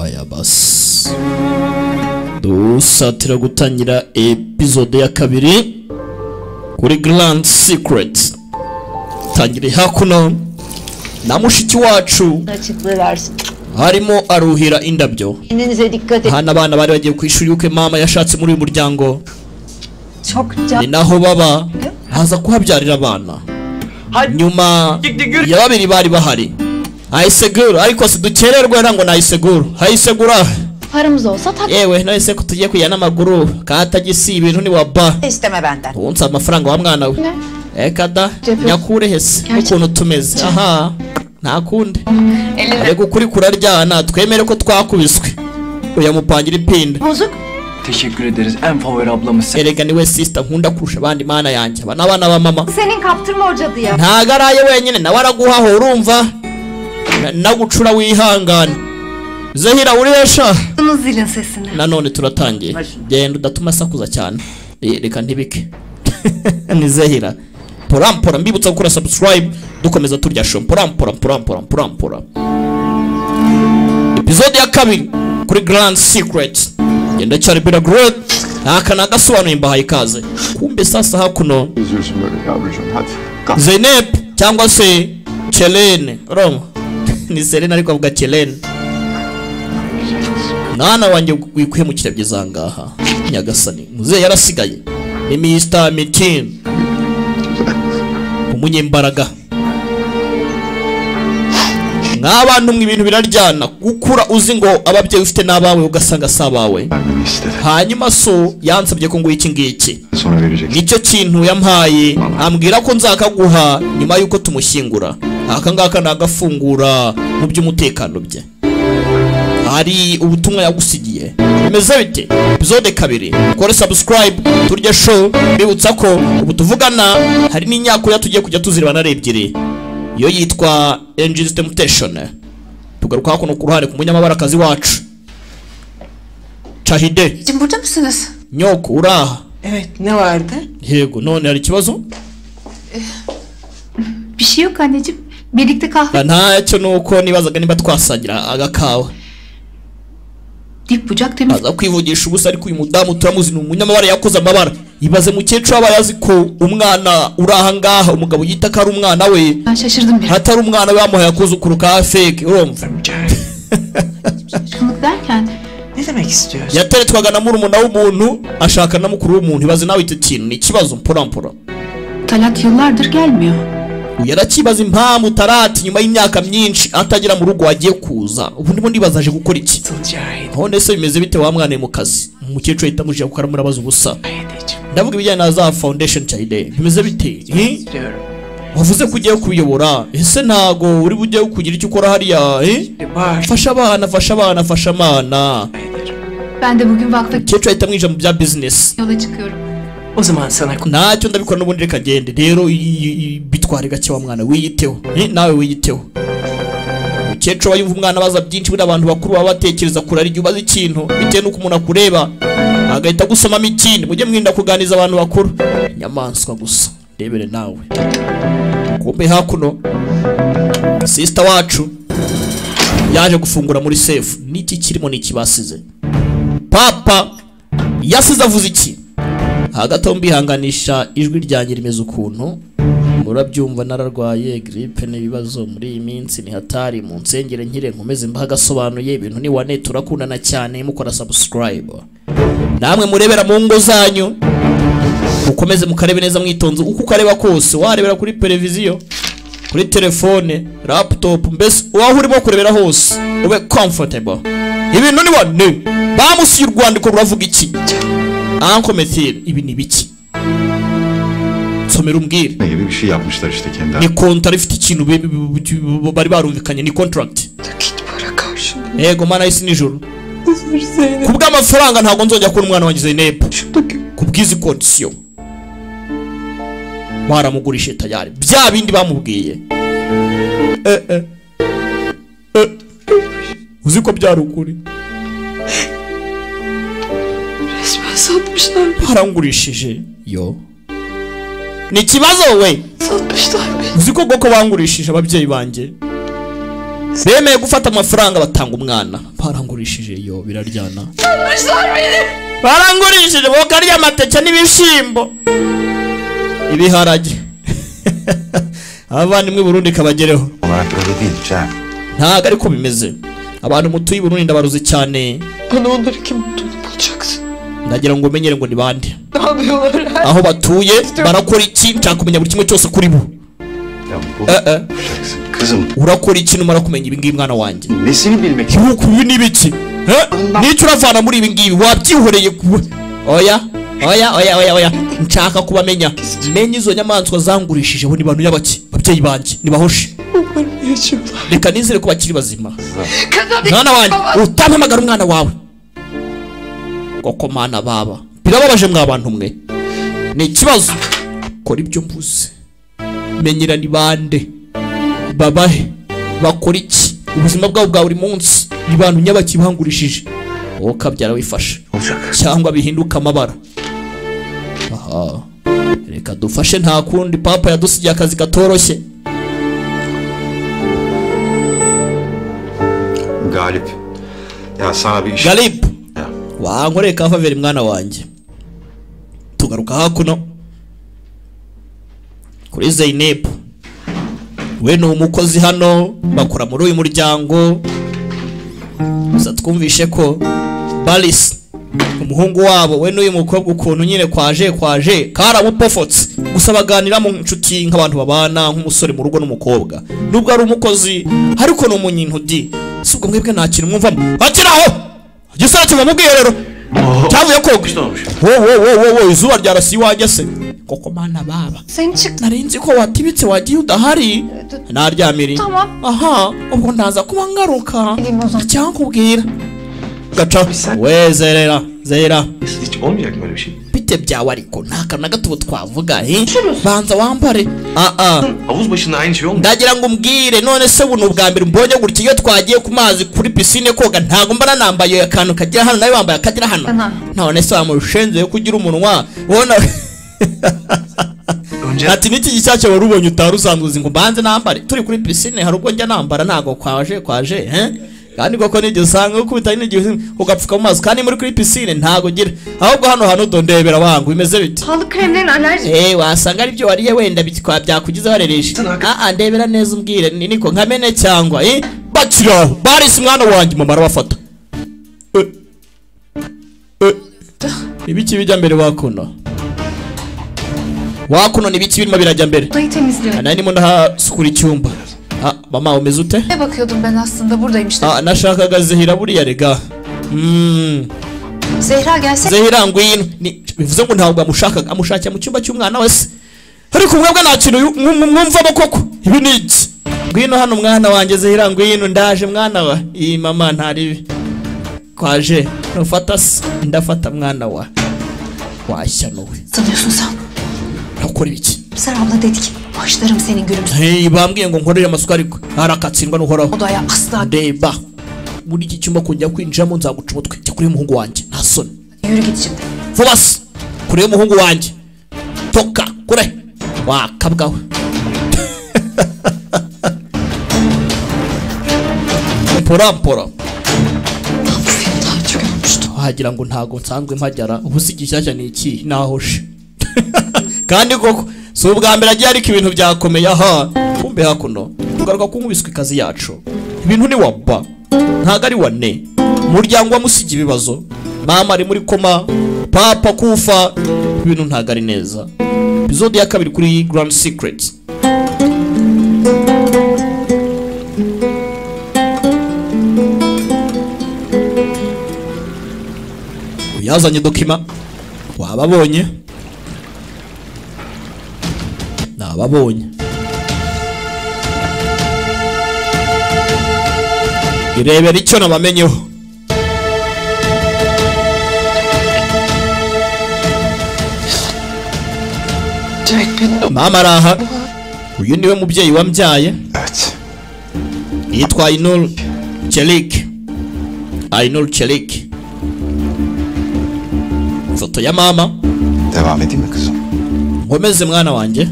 aya basi dusatira gutangira episode ya kabiri kuri Grand Secret. Tangire hakuno na mushiki wacu harimo aruhira indabyo. Hana abana bari bagiye ku ishuri yuko mama yashatse muri uyu muryango, ni naho baba haza kuhabyarira abana. Nyuma ya babiri bari bahari ayisegura, ariko se dukererwe nango nayisegura hayisegura. Paramız olsa tak. Yewe nahise ko tugiye kujyana amaguru katagisi ibintu ni waba. İsteme benden. Unsa amafaranga wa mwana we. Ekada nyakure hese ukuntu tumeze. Aha nta kundi. Ariko kuri kuraryana twemere ko twakubiswe. Uya mupangira ipinda. Bozuk. Teşekkür ederiz. En favori ablamız sen. Erega niwe sister nkunda kurusha abandi mana yanjye. Abana ba mama. Senin kaptırma hocadı ya. Ntagaraye wenyine nawe araguhaho urumva. Nagucura wihangana. Zahira uresha. Zilin sesini. Nanone turatangiye. Genda udatuma sakuza cyane. Reka ntibike. Ni Zahira. Porampora mbibutsa gukora subscribe dukomeza turya show. Porampora. Episode ya kabiri kuri Grand Secret. Genda cyari bira great. Aka nagasobanuye mbahaye ikaze. Kumbe sasa hakuno. Üzüyorsun böyle yavrucuğum hadi. Zeynep cyangwa se Chelene. Roma. Ni Selena ariko avuga Chelene. Mwana wanjye wikwemukira byizangaha Nyagasani muze yarasigaye ni Mr. Mitin umunyembaraga. Nk'abantu mw'ibintu biraryana gukura uzi ngo ababyeyi ufite n'abawe ugasanga sabawe. Hanyuma so yansabye ko ngo iki ngiki nicyo kintu yampaye, ambwira ko nzakaguha nyuma yuko tumushyingura. Aka ngaka nagafungura mu by'umutekano bye. Hari ubutumwa yagusigiye bimeze bite? Episode kabiri kore subscribe turye show. Bibutsa ko ubu tuvugana hari n'inyako tugiye kujya tuziribana arebyire yo yitwa Angels Temptation. Tugaruka hakuno ku ruhare ku munyamabarakazi wacu Çahide. Için burada mısınız? Nyoko uraha? Evet, ne vardı? Yego, none hari ikibazo? Bir şey yok anneciğim. Birlikte kahve. Ntacyo nuko nibazaga niba twasangira agakawa. Dip bucak temiz. Aza kwivugisha ubusa ariko uyu mudamu turamuzi n'umunyamabara yakoze amabara. Ibaze mukecuru aba yazi ko umwana uraha ngaha umugabo yita ko ari umwana we. Ben şaşırdım bir. Hatari umwana we yamuhaye akuzukuru ka fake urumva. Şaşkınlık derken. Ne demek istiyorsun? Yateretwaga na murumuna w'umuntu ashaka na mukuru w'umuntu. Ibaze nawe ite kintu ni ikibazo mpora. Talat yıllardır gelmiyor. Yarakibaza impamvu Tarati nyuma y'imyaka myinshi atagira mu rugo wagiye kuza. Ubu ndimo ndibazaje gukora iki? None se bimeze bite wa mwana mu kazi? Umukecuru ahita amujya gukora murabaza ubusa. Ndavuga ibijyanye na za foundation Çahide. Bimeze bite? Wavuze ko ugiye kuyobora. Ese ntago uri bujye kugira icyo ukora hariya? Fasha abana. Ben de bugün vakti. Umukecuru ahita amwija mu bya business. Yola çıkıyorum. O zaman sana ntacyo ndabikora n'ubundi reka gende. Rero bitware gake wa mwana wiyiteho. Nawe wiyiteho. Umukecuru yumva umwana baza byinshi buri abantu bakuru baba batekereza kurara igihe ubaza ikintu bitewe n'uko umuntu akureba agahita gusomamo ikindi. Mujye mwinda kuganiza abantu bakuru. Nyamaswa gusa rebere nawe. Kumbe hakuno sister wacu yaje gufungura muri safe. Niki kirimo niki basize? Papa yasize avuze iki? Hagati aho mbihanganisha ijwi ryanjye rimeze ukuntu murabyumva nararwaye grippe n'ibibazo muri iyi minsi ni hatari mu nsengere nkire nkomeze mbagasobanuye ibintu ni wane turakundana cyane mukora subscribe namwe murebera mu ngo zanyu ukomeze mukarebe neza mwitonze uko ukareba kose warebera kuri televiziyo kuri telefone laptop mbese waho urimo kurebera hose ube comfortable ibintu ni wane bamusiye urwandiko ruravuga iki Anko Methil ibi ni biki? Somera umbwire. Ne gibi bir şey yapmışlar işte kendi. Ni kontrat ifite ikintu bari barumvikanye ni contract. Git para karşında. Yego mana isi nijoro. Özür Zeynep. Kubw'amafaranga ntago nzongera kubona umwana wanjye Zeynep. Kubw'izi condition. Baramugurishe tayari. Bya bindi bamubwiye. Uziko byari ukuri. Resmen satmışlar. Barangurishije yo. Ni kibazo we. Satmışlar beni. Uziko boko bangurishije ababyeyi banjye. bemeye gufata amafaranga batanga umwana. Barangurishije yo biraryana. Barangurishije bokarya amateke n'ibishimbo. Ibiharage. Abavandimwe Burundi kabagereho. Ntago ariko bimeze. Abantu mutuye Burundi ndabaruzi cyane. Bana onları kim olduğunu bulacaksın. Ndagira ngo umenyere ngo ni bande. Ne yapıyorlar? Aho batuye barakora iki nshaka kumenya buri kimwe cyose kuri bo. Kızım. Urakora ikintu mara kumenya ibi ngibi mwana wanjye. Nesini bilmek? Yuko ibi ni biki? Nicyo uravana muri ibi ngibi wabyihoreye kuba. Oya. Nshaka kubamenya. Menye izo nyamaswa zangurishije bo ni bantu y'abaki. Babyeyi banje nibahoshe. Reka nizere ko bakiri bazima. Mwana wanjye utampamagara umwana wawe. Koko mana baba. Birababaje mwa bantu mwe. Ni ikibazo. Kora ibyo mvuze. Menyera ni bande. Babahe. Bakora iki? Ubuzima bwabo bwa buri munsi. Ni bantu nyabaki bahangurishije. Wowe kabyara wifashe. Cyangwa bihinduka amabara. Aha. Reka dufashe nta kundi papa yadusigiye akazi katoroshye. Galip. Ya sana bir iş. Galip. Wankoreye ka faveri mwana wanjye. Tugaruka hakuno. Kuri Zainab. We ni umukozi hano bakora muri uyu muryango. Gusa twumvishe ko Balis umuhungu wabo we n'uyu mukobwa ukuntu nyine kwaje karamupofotse. Gusa baganira mu nshuti nk'abantu babana nk'umusore mu rugo n'umukobwa. Nubwo ari umukozi ariko no munyintudi. Subwo mwebwe nta kintu mwumvamo. Bakiraho. Gisara kimubwiye rero. Cyavuye koga. Wo izuba ryarasi iwanjye se. Koko mana baba. Sen çık. Narinzi ko watibitse wagiye udahari. Naryamiri. Tamam. Aha, ubwo ndaza kuba ngaruka. Cyangubwira. Gaca. We Zera. Hiç olmayacak mı öyle bir şey? Bite byawe ariko nta kana gato twavuga banza wambare. Havuz başında aynı şey olmuyor. Ndagira ngo umbwire none se buno bwa mbere mbonye gutya iyo twagiye ku mazi kuri piscine koga ntago mbana nambaye akantu kagira hano nawe wambaye akagira hano. None se wamushenze yo kugira umunwa wona. Ati niki gishyashya wari ubonye utarusanguza ngo banze nambare turi kuri piscine hari ubwo njya nambara ntago kwaje kandi koko nige usanga ukubita n'igihe ugapfuka mu mazi kandi muri kuri piscine ntago gira ahubwo hano dondebera wangu bimeze biti Halı kremlerin alerji. Wasanga ari byo wariye wenda byakugize warereshe ndebera neza umbwire niko nkamene cyangwa bakiraho Baris mwana wanjye mama arabafata ibiki bijya mbere wakuno nibiki birimo birajya mbere Odayı temizliyorum. Nani mu ndahasukura icyumba mama umeze ute? Ne bakıyordum ben aslında buradayım işte. Nashakaga Zehira buriya rega. Zehra gelse. Zehira ngwino. Bivuze ngo ntabwo amushakira mu cyumba cy'umwana wese. Ariko mwebwe nta kintu mwumvamo koko. Ibi ni iki? Ngwino hano mwana wanjye Zehira ngwino ndaje mwana wa. Iyi mama ntari kwaje. Nufata ndafata mwana wa. Washya nowe. Sanıyorsun sen. Nakora iki? Sen abla dedi ki başlarım senin gülümse. Bambwiye ngo nkorere amasuka ariko harakatsindwa n'uhoraho. Odaya asla. Ndeba. Muri iki cyumba kujya kwinjiramo nzaguca umutwe cyo kuri umuhungu wanjye nta soni. Yürü git şimdi. Vubas kuri umuhungu wanjye. Toka kure. Wakabwawe. Mpora. Wagira ngo ntago nsanzwe mpajyara ubusi gishyashya ni iki nahoshe. Kandi koko si ubwa mbere agiye ariko ibintu byakomeye kumbe hakuno tugaruka kunkubiswa ikazi yacu ibintu ni waba ntago ari wane umuryango wamusigi ibibazo mama ari muri koma papa kufa ibintu ntago ari neza episode ya kabiri kuri Grand Secret. Uyazanye dokima wababonye nababonye irebera icyo nabamenyeho mama araha uyu niwe mubyeyi wambyaye yitwa Ainul Çelik foto ya mama. Devam edeyim mi kızım? Nkomeze mwana wanjye.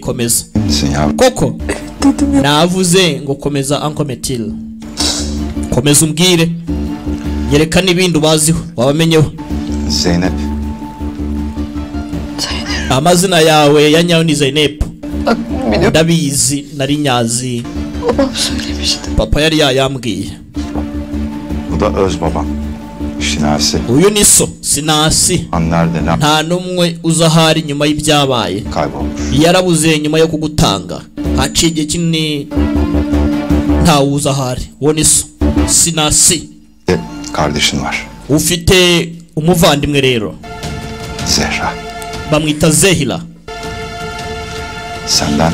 Komeza. Kimsin ya? Koko dedim ya. navuze ngo komeza Uncle Metil, komeza umbwire, yerekana ibindi ubaziho wabamenyeho. Zeynep. Amazina yawe ya nyayo ni Zeynep. Bak benim Ndabizi, nari nyazi, babam söylemişti. papa yari yayambwiye. Bu da öz babam. Şinasi. Uyu ni so, Sinasi. Nerede lan? Nta numwe uzahari nyuma y'ibyabaye. Kaybolmuş. Yarabuze nyuma yo kugutanga. Haciye igihe kinini nta uzahari. Uwo ni so, Sinasi. Kardeşin var. Ufite umuvandimwe rero. Zehra. Bamwita Zehila. Senden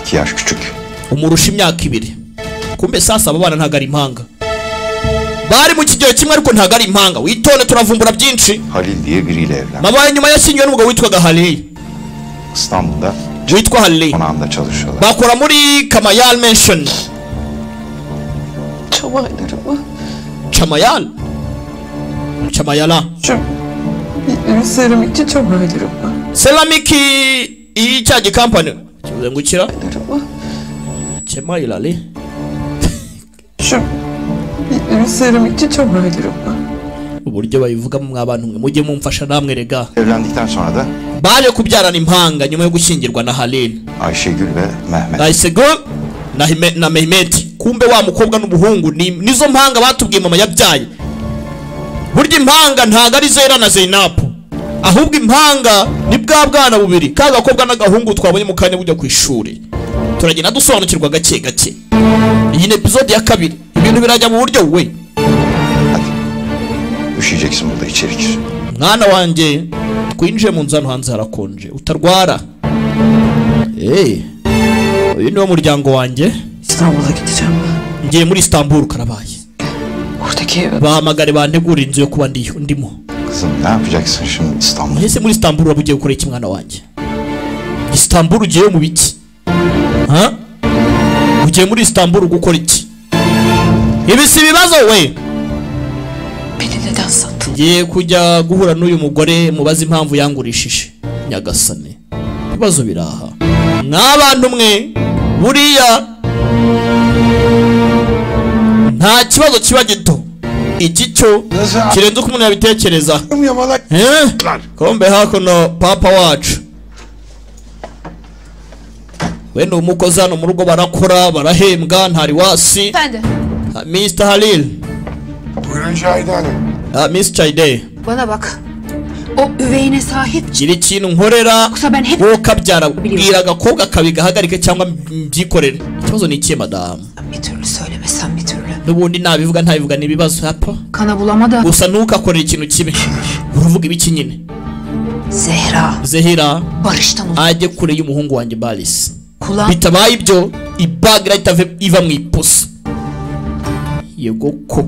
2 yaş küçük. Umurusha imyaka 2. Kumbe sasa aba bana ntago ari impanga. Bari mu kigero kimwe ariko ntago ari impanga. Witonde turavumbura byinshi. Halil diye biriyle evlendi. Babaye nyuma yashyingiwe n'umugabo witwaga Halil. İstanbul'da Witwa Halil. konağında çalışıyorlar. Bakora muri Kamayal Mansion. Çabaylarımı. Chamayal. Chamayala. Şu seramikçi çabaylarımı. Seramiki icyaje company. Kivuze ngukira. Çabaylarımı. Chamayala le. Şu seramikçi çabaylarımı. Uburyo bayivuga mu abantu mwe mujye mumfasha namwe rega. Evlendikten sonra da Baje kubyarana impanga nyuma yo gushyingirwa na Halil. Ayşegül ve Mehmet. Ayşegül na Mehmet. Kumbe wa mukobwa n'umuhungu nizo mpanga batubwiye mama yabyaye. Burya impanga ntago ari Zera na Zeynep, ahubwo impanga ni bwa bwana bubiri kaga kobwa n'agahungu twabonye mu kanya bujya ku ishuri. Turagenda dusobanukirwa gake gake. Iyi ni episode ya 2. Ibintu birajya mu buryo we. Üşüyeceksin burada, içeri gir. Mwana wanjye twinjiye mu nzu hano hanze harakonje utarwara. Uyu ni wo muryango wanjye. İstanbul'a gideceğim. Ngiye muri Istanbul Karabaye. Oradaki eve. Bahamagare bantegura inzu yo kuba ndimo. Kızım ne yapacaksın şimdi İstanbul'da? Ese muri Istanbul urabugiye gukora iki mwana wanjye? Istanbul ugiye mu biki? Ha? Ugiye muri Istanbul gukora iki? Ibi si bibazo we. Beni neden sattın? Ngiye kujya guhura n'uyu mugore mubaza impamvu yangurishije. Nyagasane. Bibazo biraha. N'abantu mwe buriya nta kibazo kiba gito. Iki cyo kirenze uko umuntu yabitekereza. Kombe hakuno papa wacu. Wenda umukozi hano mu rugo barakora barahembwa ntari wasi. Efendim. Mr. Halil. Buyurun Cahide Hanım. Miss Cahide. Bana bak. O üveyine sahip. Kiri kintu nkorera. Yoksa ben hep Wo kabyara bwira agakobwa kabigahagarike cyangwa mbyikorere. Ikibazo ni ikihe madam? bir türlü söylemesem bir türlü. Nubundi nabivuga ntabivuga nibibazo hapa. Kana bulamadı. Gusa nukakorera ikintu kibi. Uruvuga ibiki nyine? Zehira. Barıştan uzak. Ajye kure y'umuhungu wanjye Balis. Kulağım. Bitabaye ibyo ibagira iva mu ipusi. Yego ko.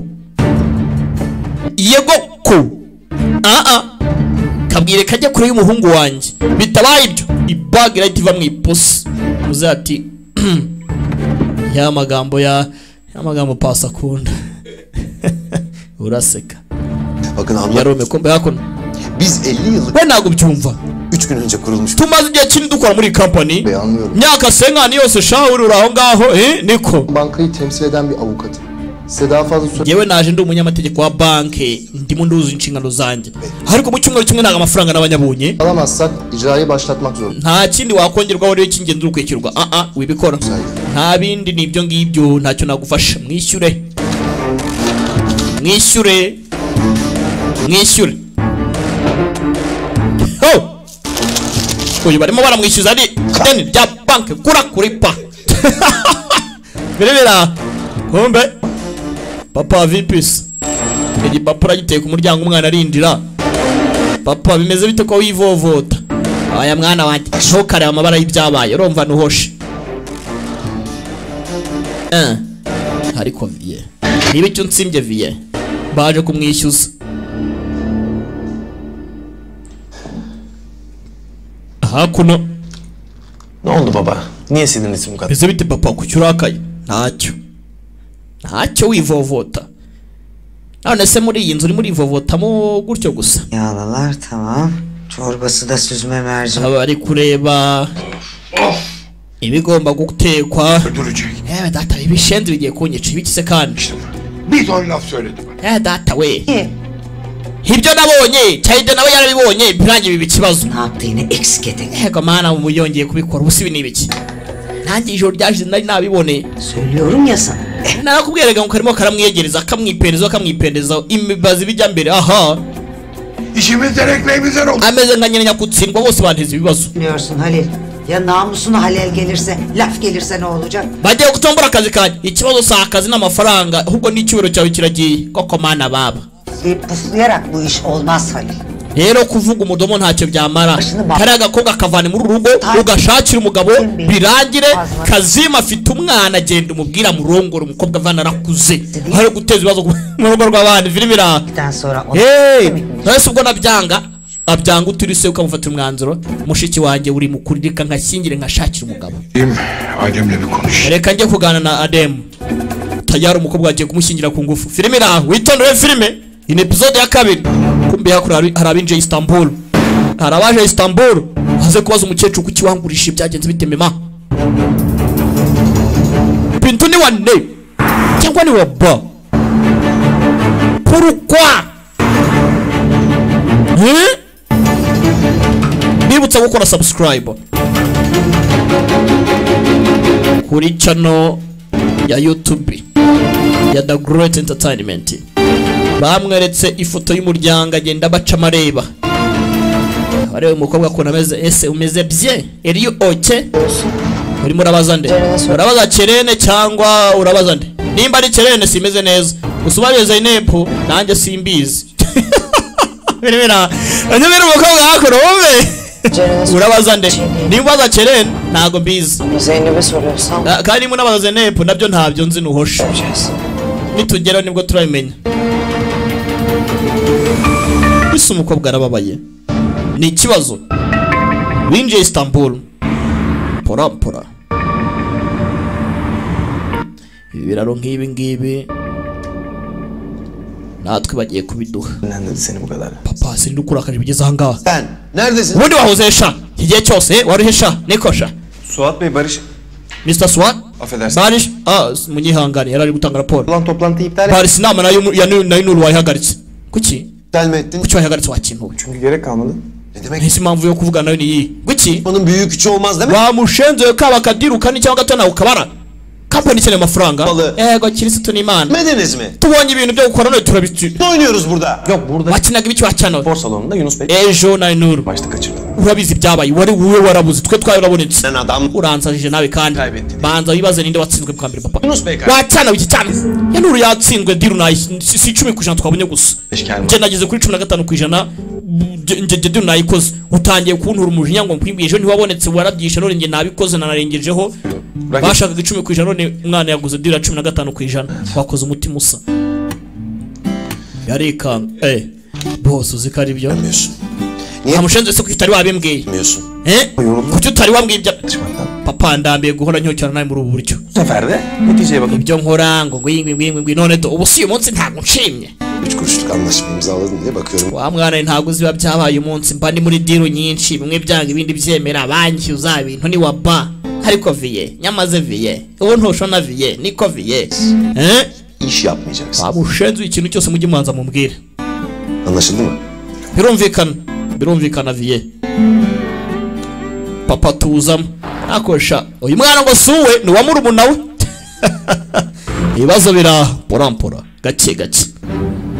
Kabwire kajya kure y'umuhungu wanjye. Bitabaye ibyo ibagira iva mu ipusi. Muzati ya magambo pasa kunda. Uraseka. Bakın abla. Yarome kombe hakuno. Biz 50 yıllık. Ben ntabwo byumva. 3 gün önce kurulmuş. Tumaze igihe kinini dukora muri company. Anlıyorum. Myaka senkani yose shahuri uraho ngaho niko. Bankayı temsil eden bir avukatım. Size daha fazla söyle. Yewe naje ndi umunyamategeko wa banki ndimo nduzi inshingano zanjye. Ariko mu cyumweru kimwe ntago amafaranga n'abanyabunye. Alamazsak icrayı başlatmak zorunda. Nta kindi wakongerwaho rero cy'ingenzi ukwekirwa. Wibikora. Nta bindi nibyo ngibyo ntacyo nagufasha. Mwishyure. Uyu barimo baramwishyuza ari ideni rya banki kura kuri pa. Birebera. Kombe. Papa vipis. Igipapuro giteye ku muryango umwana arindira. Papa bimeze bite ko wivovota? Aya mwana wanjye ntukare amabara y'ibyabaye urumva nuhoshe. Ariko vie. Niba icyo nsimbye vie. Baje kumwishyuza. Hakuno. Ne oldu baba? Niye sinirlisin bu kadar? Bize bitti papa kucyurakaye. Ntacyo wivovota. None se muri iyi nzu uri muri ivovotamo gutyo gusa. Yağlalar tamam. Çorbası da süzme mercimek. Bari kureba. ibigomba gutekwa. Öldürecek. Evet data ibishenzi bigiye kunyica ibikise kandi. İşte bir ton laf söyledi bana. Data we. Ibyo nabonye cyayide nawe yarabibonye birangiye bibi kibazo. Ne yaptığını eksik edin. Ego mana umuyongeye kubikora ubusibi nibiki. Nanjye ijoro ryashize nari nabiboneye. Söylüyorum ya sana. Narakubwiraga ngo karimo karamwiyegereza akamwipendeza imibazi bijya mbere. Aha. İşimizden ekmeğimizden oldu. Ameze nka nyanya kutsindwa bose banteze ibibazo. Biliyorsun Halil. Ya namusuna halel gelirse, laf gelirse ne olacak? Bagiye gutombora akazi kanjye. Ikibazo sa akazi n'amafaranga ahubwo n'icyubiro cyawe kiragiye. Koko mana baba. Puflayarak bu iş olmaz Halil. Rero kuvuga umudomo ntacyo byamara. Kari agakobwa kavana muri rugo ugashakira umugabo birangire Kazima afite umwana agenda umubwira murongora umukobwa avana arakuze. Hari guteza ibibazo mu rugo rw'abandi filmira. Nase ubwo nabyanga abyanga uturise ukamufatira umwanzuro mushiki wanjye uri mukuririka nkashyingire nkashakira umugabo. Adem'le bir konuş. Reka njye kugana na Adem. Tayari umukobwa agiye kumushyingira ku ngufu. Filmira witondere filme. In episode ya kabiri kumbe hari abinje Istanbul. Harabaje Istanbul haze kubaza umukecuru kuki wangurisha byagenze bitemema. Pintu ni wanne cyangwa ni waba. Pourquoi? Bibutsa gukora subscribe kuri channel ya YouTube ya The Great Entertainment. Bamweretse ifoto y'umuryango agenda baca amareba. Arebe umukobwa ko nameze ese umeze bien eriyo oke urimo urabaza nde urabaza Kerene cyangwa urabaza nde nimba ari Kerene simeze neza usubariye Zainep nanjye simbizi biribira anyumira umukobwa hakora wowe urabaza nde nimba aza Kerene ntago mbizi Zeynep'e soruyorsam kandi munabaza Zainep nabyo ntabyo nzi nuhoshe nitugera nibwo turabimenya. Ese umukobwa arababaye ni ikibazo winjiye Istanbul pora ibiraro nk'ibi ngibi natwe bagiye kubiduha. Neredesin seni bu kadar? Papa sindi ukurakaje bigeze aha ngaha. Sen neredesin? Ubundi wahozesha igihe cyose waruhesha nikosha. Suat Bey Barış. Mr. Suat Affedersin. Barış munyihangane yarari gutanga raporo. Ulan toplantıyı iptal et. Barış inama nayo Nur wayihagaritse. Kuki? İptal mi ettin? Kuki wayihagaritse wakintu? Çünkü gerek kalmadı. Ne demek? Nese impamvu yo kuvugana nayo ni iyi. Kuki? Onun büyük küçüğü olmaz değil mi? Wamushenze kaba kadirukana cyangwa gatana ukabara. Kampani cyane amafaranga. Yego kirisitu ni Imana. Demediniz mi? Tubonye ibintu byo gukora none turabitsi. Ne oynuyoruz burada? Yok burada Wakinaga ibiki wacyano. spor salonunda Yunus Bey Ejo na Nur. başta kaçırdı. Urabizi byabaye wari wowe warabuze twe twabirabonetse. Sen adam. Uransajije nawe kandi. Kaybettin. Banza wibaze ninde watsinzwe bwa mbere papa. Yunus Bey Wacyana iki cyane. Ya Nur yatsinzwe diru nayi si 10% twabonye gusa. Eşkel Nje nageze kuri 15%. Nje diru nayikoze. Utangiye kuntura umujinya ngo mpimbye ejo ntiwabonetse warabyishe none nge nabikoze nanarengejeho. Bashakaga 10% none umwana yaguze diru 15% wakoze umutima usa. Yarika boss uzikari byo. Bilmiyorsun. Niye Amushenze se kwitari wabimbwiye. bilmiyorsun? Kuki utari wambwiye ibya papa ndambiye guhora nyocyana nawe muri ubu buryo. Bu sefer de neticeye bakın. Ibyo nkora ngo ngwingwi none to ubu si uyu munsi ntabwo nshimye. 3 kuruşluk anlaşma imzaladın diye bakıyorum. Wa mwana ntabwo ziba byabaye umunsi mba ndi muri diru nyinshi bimwe byanga ibindi byemera banki uzabintu ni waba ariko viye nyamaze viye ubu ntushona viye niko viye İş yapmayacaksın. Abushenze ikintu cyose mujye mubanza mumbwire. Anlaşıldı mı? Birumvikana viye papa tuzam akosha uyu mwana ngo suwe ni wa murumuna we. Ibibazo bira porampora gake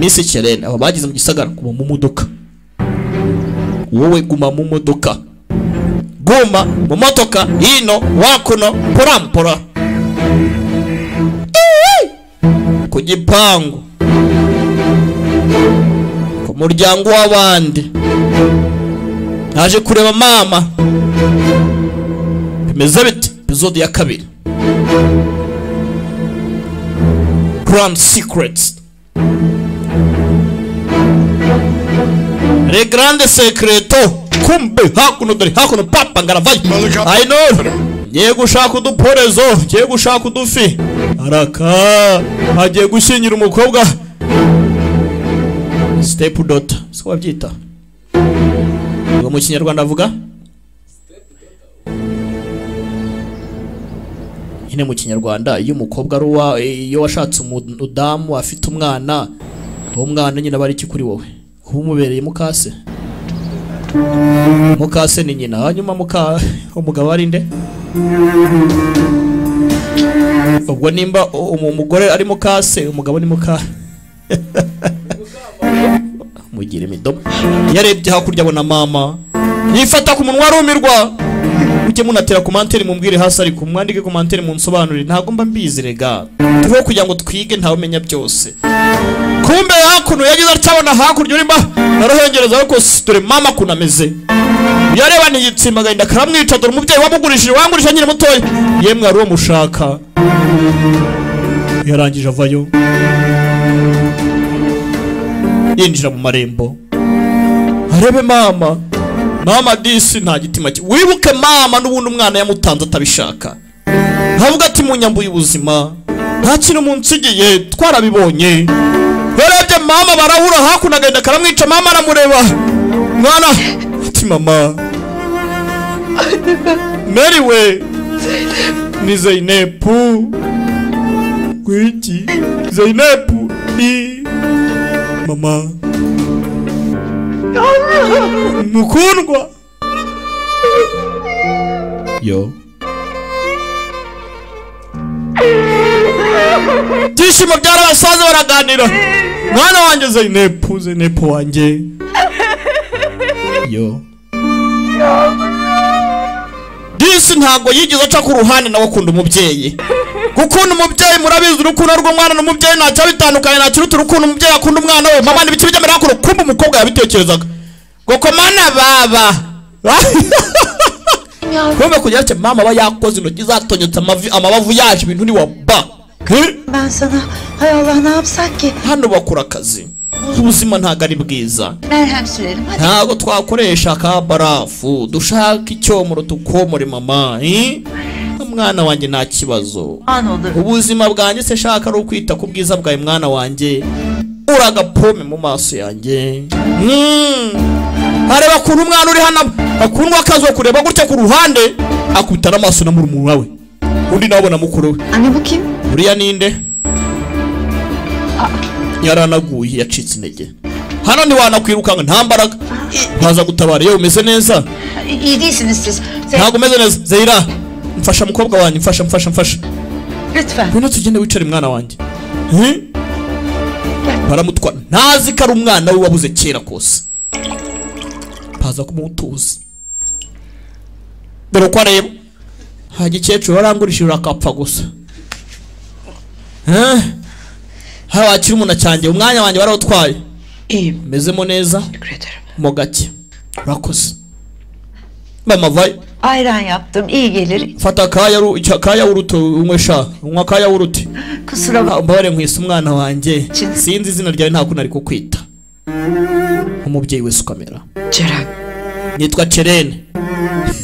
Miss Kerene aba bagize mu gisagara kuma mu modoka wowe guma mu modoka guma mu motoka hino wakuno porampora ku gipangu ku muryango w'abandi naje kureba mama bimeze bite episode ya kabiri Grand Secrets Le Grande Secreto kumbe hakuno papa ngaravayo I know ngiye gushaka uduporezo ngiye gushaka udufi araka agiye gushyingira umukobwa step daughter siko babyita ngo mu kinyarwanda avuga nyine mu kinyarwanda iyo umukobwa ari iyo washatse umudamu afite umwana, uwo mwana nyine aba ari iki kuri wowe? Uba umubereye mukase. Mukase ni nyina, hanyuma umugabo ari nde? Ubwo nimba umugore ari mukase, umugabo ni muka mugira imidomo. Yarebye hakurya abona mama yifata ku munwa arumirwa. Ujye munatera commentaire mumbwire hasi, ariko mwandike commentaire munsobanurire, ntago mba mbizi rega, tuvuye kugira ngo twige ntawe umenya byose. Kumbe hakuno yagize acyabona hakurya urimo narohengereza, ariko dore mama kunameze. Yareba ni yitsimba gahinda karamwica, dore umubyeyi wamugurishije wangurisha nyine mutoya, yemwe ari uwo mushaka. Yarangije avayo yinjira mu marembo, arebe mama. Mama disi nta gitima cye, wibuke mama n'ubundi umwana yamutanze atabishaka, ntavuga ati munyambuye ubuzima, nta kintu munsigiye, twarabibonye. Yarebye mama barahura hakuno agenda karamwica, mama aramureba, mwana ati mama Mary we ni Zainepu gwiki Zainepu mama mukundwa yo tishimo byarabasaza baraganira, mwana wanjye Zainepu wanjye yo disi ntago yigeze aca ku ruhande nawe akunda umubyeyi. Gukunda umubyeyi murabizi, urukundo rw'umwana n'umubyeyi ntacyo bitandukanye, nta kiruta urukundo umubyeyi akunda umwana we. Mama n'ibiki bijya mbere kumba umukobwa yabitekerezaga goko mana baba kumbe kugira cyo mama aba yakoze intoki zatonyotse amabavu yaje ibintu ni wa ba. Ben sana hay Allah ne yapsak ki? Hano bakora akazi, ubuzima ntago ari bwiza, Merhem sürelim hadi. ntago twakoresha ka barafu, dushaka icyomoro tukomore mama. Mwana wanjye nta kibazo, ubuzima bwanjye se shaka ari ukwita ku bwiza bwawe mwana wanjye, uragapome mu maso yanjye. Hareba kuntu umwana uri hano akundwa akazo kureba gutya ku ruhande, akutara amaso na murumuna we, undi nabona mukuru we. Anne bu kim? Uriya ninde? Yaranaguye yacitse intege, hano ntiwanakwirukanga nta mbaraga, ntaza gutabara. Yewe umeze neza? İyi değilsiniz siz. Ntago umeze neza. Zeira mfasha mukobwa wanjye, mfasha Lütfen. Bino tugende wicare mwana wanjye. Baramutwara, ntazi ko ari umwana we wabuze kera kose, baza kumutuza. Dore ko areba hagikecuru warangurishije akapfa gusa. Hawa akiri umuntu cyanjye, umwanya wanjye barawutwaye. Mezemo neza mo gake, urakoze mama. Vayo Ayran yaptım, iyi gelir. fata kaya uruto unywesha, unywa kaya uruti. Kusura bakma. Mbare nkwise umwana wanjye, sinzi izina ryawe nta kunari ko kwita. Umubyeyi wese ukamera. Ceren. Nitwa Cerene.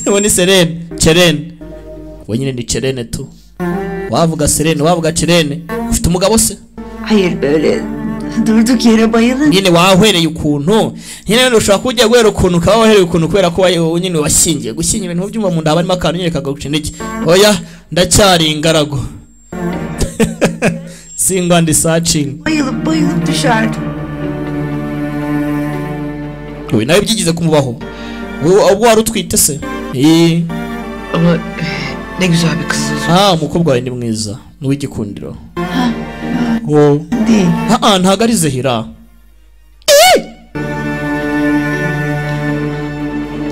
Uwo ni Serene, Cerene. Wenyine ni Cerene tu. Wavuga Serene, wavuga Cerene. Ufite umugabo se? Hayır böyle durduk yere bayılın. Nyine wahwereye ukuntu. Nyine ushaka kujya gwera ukuntu ka wahwereye ukuntu kubera ko nyine washingiye. Gushyingira ibintu byumva mu nda barimo akantu nyine kagaguca intege. Oya ndacyari ingarago. Singwa ndi searching. Bayılıp düşerdim. Oya nawe byigize kumubaho. Ubwo wari utwite se? Ama ne güzel bir kız. Umukobwa wawe ni mwiza, ni w'igikundiro. Değil. Ntago ari Zehira.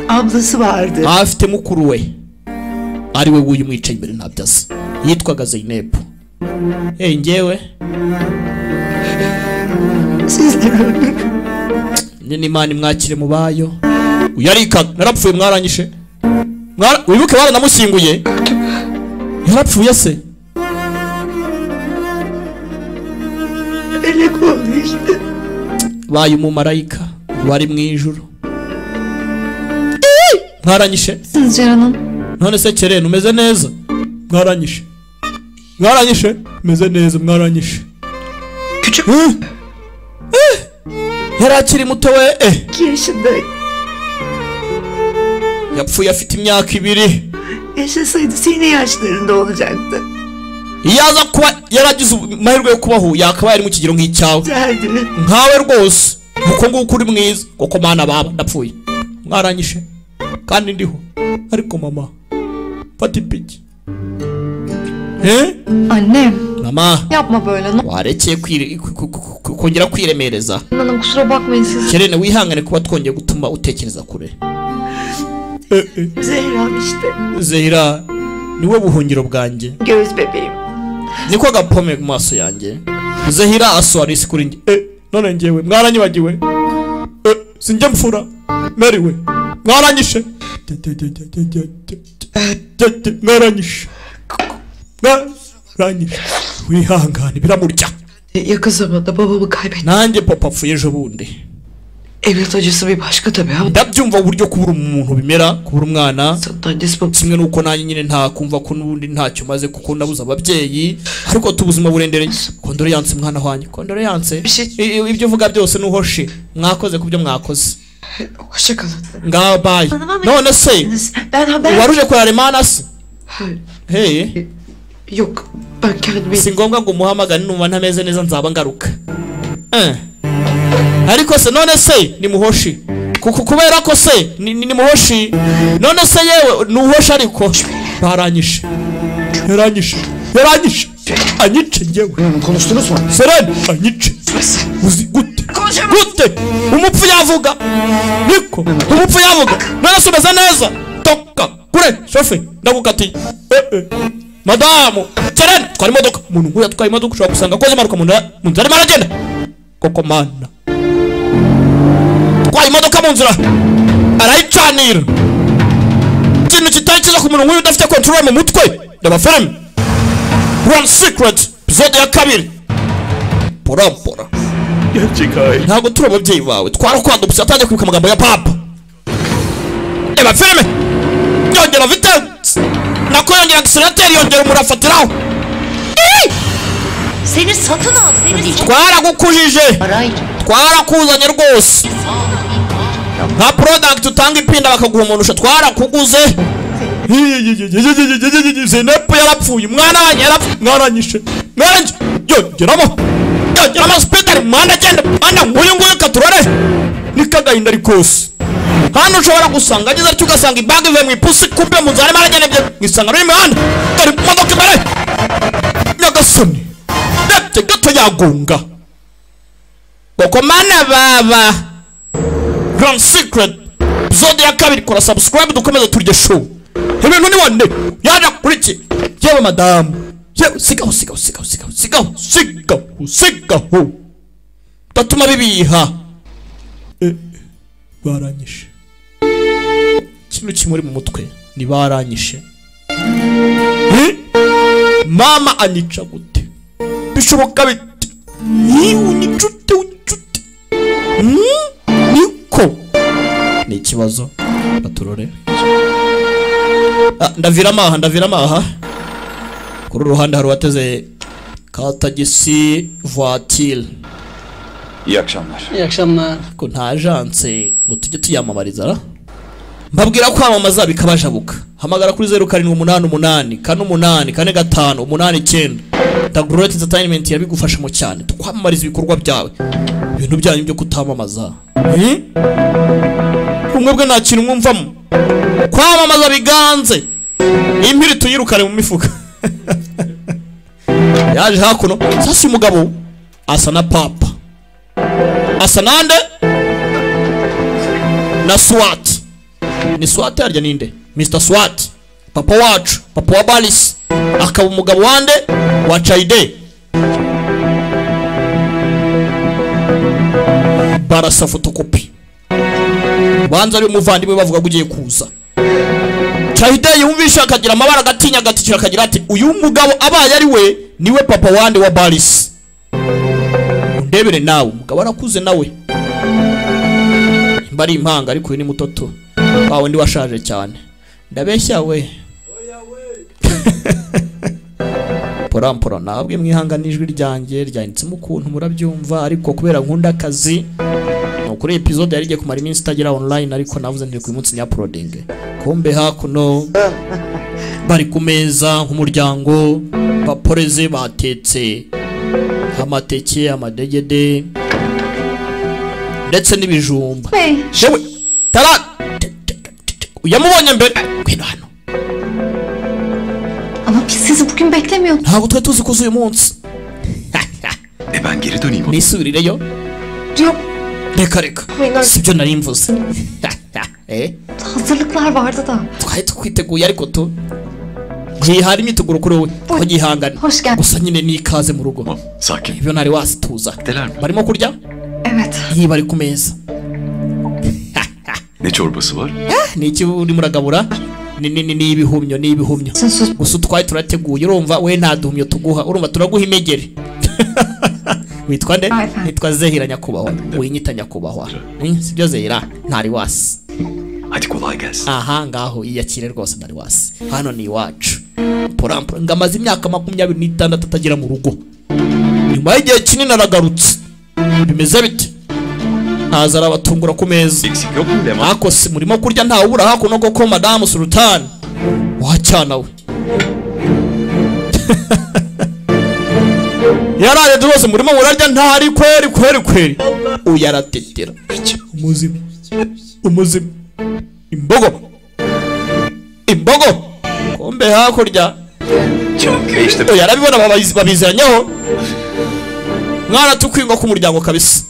Ablası vardı. Afite mukuru we, ari we wuyu mwicaye imbere ntabyaza, yitwaga Zainepu. Ngewe ni Imana imwakire mu bayo. Uyarika narapfuye mwaranyishe. Wibuke baranamushyinguye. Yarapfuye se? Melek oldu işte. Baye umumarayika wari mu ijuru. Mwaranyishe? Siz Ceren'in. None se Cerene umeze neza? Mwaranyishe. Umeze neza, mwaranyishe. Küçük. Yari akiri muto we. 2 yaşındaydı. Yapfuye afite imyaka 2. Yaşasaydı senin yaşlarında olacaktı. yaza kuba yaragize amahirwe yo kubaho yakaba yari mu kigero nk'icyawe nkawe rwose uko nguko uri mwiza kuko mana baba ndapfuye mwaranyishe kandi ndiho ariko mama fata ipiki Annem. Mama Yapma böyle. warekeye kongera kwiremereza. Bana kusura bakmayın siz. Kerene wihangane kuba twongeye gutuma utekereza kure. Zehra işte. Zehra niwe buhungiro bwanjye. Göz bebeğim. Niko gapome mu maso yanjye. Zehra aswarisi kuri njye. None ngewe mwaranyibagiwe. Sinjye mfura. Meriwe. Mwaranyishe. Mwaranyishe. Mwaranyishe. Wihangane biramurya. Yakın zamanda babamı kaybettim. Nanjye papa apfuye ejo bundi. Evlat acısı bir başka tabii ama. Ndabyumva uburyo kubura umuntu bimera, kubura umwana. Annesi babası. Kimwe nuko nanjye nyine nta kumva ko nubundi ntacyo maze kuko nabuze ababyeyi. Ariko tubuzima burendereye. Kondoleyanse mwana wanjye. Kondoleyanse. Ibyo uvuga byose nuhoshi. Mwakoze kubyo mwakoze. Hoşça kalın. Ngaho bye. None se. Ben haber. Waruje kurara Imana se? Hayır. Hey. Yok. Ben kendimi... Si ngombwa ngo umuhamagane numva ntameze neza nzaba ngaruka. Ariko se none se ni muhoshi. Kubera ko se ni muhoshi. None se yewe nuhoshi ariko baranyishe. Yaranyishe. Anyice ngewe. Konuştunuz mu? Seren anyice. Uzi gute? Gute? Umupfu yavuga. Niko. Umupfu yavuga. None se umeze neza. Toka. Kure. Shofe. Ndagukati. Madamu. Seren. Twari imodoka. Umuntu nk'uyu atwaye imodoka ushobora gusanga akoze impanuka mu nzira arimo aragenda. Koko mana. Kwa imodoka mu nzira arayicanira. Ikintu kitari kiza ku muntu nk'uyu udafite control mu mutwe. Ndaba film One Secret episode ya 2. Pora Gerçekten. ntago turi ababyeyi bawe twarakwadubuse atangiye kwibuka amagambo ya papa. Eba film yongera vitesse nako yongera accelerator yongera umurafatiraho. Seni satın al. Seni Twaragukujije. Parayı. Twarakuzanye rwose. Nka product utanga ipinda bakaguha umuntu twarakuguze. Zenepo yarapfuye mwana wanjye mwaranyishe. Mwaranje yongeramo Peter mwana agenda mwana nguyu katurore nikagahinda rikose. Hano ushobora gusanga ageze ariko ugasanga ibag ivuye mu ipusi kumbe mu nzara maragenda byo ngisanga ruri mwana dore imodoka imbere nyagasoni ndetse gato yagunga koko mana baba. Grand Secret episode ya 2 kora subscribe dukomeze turye show. Ibintu ni wande yaje kuri iki yewe madamu yewe sigaho tatuma bibiha. Baranyishe kintu kimuri mu mutwe ni baranyishe. Mama anyica gute bishoboka bite? Unyicute niko ni ikibazo baturore. Ndavira amaha kuri ruhande hari wateze katagisi voiture. İyi akşamlar. İyi akşamlar. Ko nta agence ngo tujye tuyamamariza mbabwira kwamamaza bikabajabuka. Hamagara kuri 0788 48 45 89. Tagurete Entertainment yabigufashamo cyane tukwamamariza ibikorwa byawe. Ibintu byanyu byo kutamamaza umwebwe nta kintu mwumvamo. Kwamamaza biganze impiri tuyirukane mu mifuka. Yaje hakuno sasa umugabo asa na papa asa nande na SWAT. Ni SWAT yarya ninde? Mr. SWAT papa wacu papa wa Balis akaba umugabo wande wa Chaide barasa photocopy banza ari umuvandimwe bavuga gugiye kuza. Chaide yumvisha akagira amabara agatinya agatikira akagira ati uyu mugabo abaye ari we niwe papa wande wa Balis. Ndebere nawe umugabo arakuze nawe mbari impanga ariko ni mutoto wawe ndi washaje cyane ndabeshya we. Pora nabwe mwihanganijwe ryanjye ryanditsemo ukuntu murabyumva ariko kubera nkunda akazi kuri episode yari igiye kumara iminsi itagera online ariko navuze ndi ku munsi nyaploading kumbe hakuno bari ku meza nk'umuryango abaporezi batetse amateke, amadegede ndetse n'ibijumba. Yewe Talat uyamubonye mbere kwino hano. Ama biz sizi bugün beklemiyorduk. Ntabwo twari tuzi ko uyu munsi. Ben geri döneyim. Nisubirireyo. Yok. Reka. Sibyo nari mvuze. Hazırlıklar vardı da. Twari twiteguye ariko tu hari imyiteguro kuri wowe ko gihangana. Hoş geldin. Gusa nyine ni ikaze mu rugo. Sakin. Ibyo nari wasituza. Barimo kurya? Evet. İyi bari ku meza. Ne çorbası var? Ni iki uri muragabura? Ni ibihumyo. Gusa twari turateguye urumva we nta duhumyo tuguha. Urumva turaguha imegere. Witwa nde? Nitwa Zehira nyakubahwa. Winyita nyakubahwa. Sibyo Zehira? Ntari wasi. Hadi kolay gelsin. Aha ngaho iyakire rwose ntari wasi. Hano ni iwacu. Porampora ngamaze imyaka 26 atagira mu rugo. Nyuma y'igihe kinini aragarutse. Bimeze bite? Haza arabatungura ku meza. Eksik yok mu Leman? Ako si murimo kurya nta ubura hakuno ko Madame Sultan. Wacyana we. Yaraje rwose murimo murarya ntari kweri. Uyaratetera. Umuzima. Imbogo. Kombe hakurya. İşte Yarabibona babizanyaho. Mwana tukwinga ku muryango kabisa.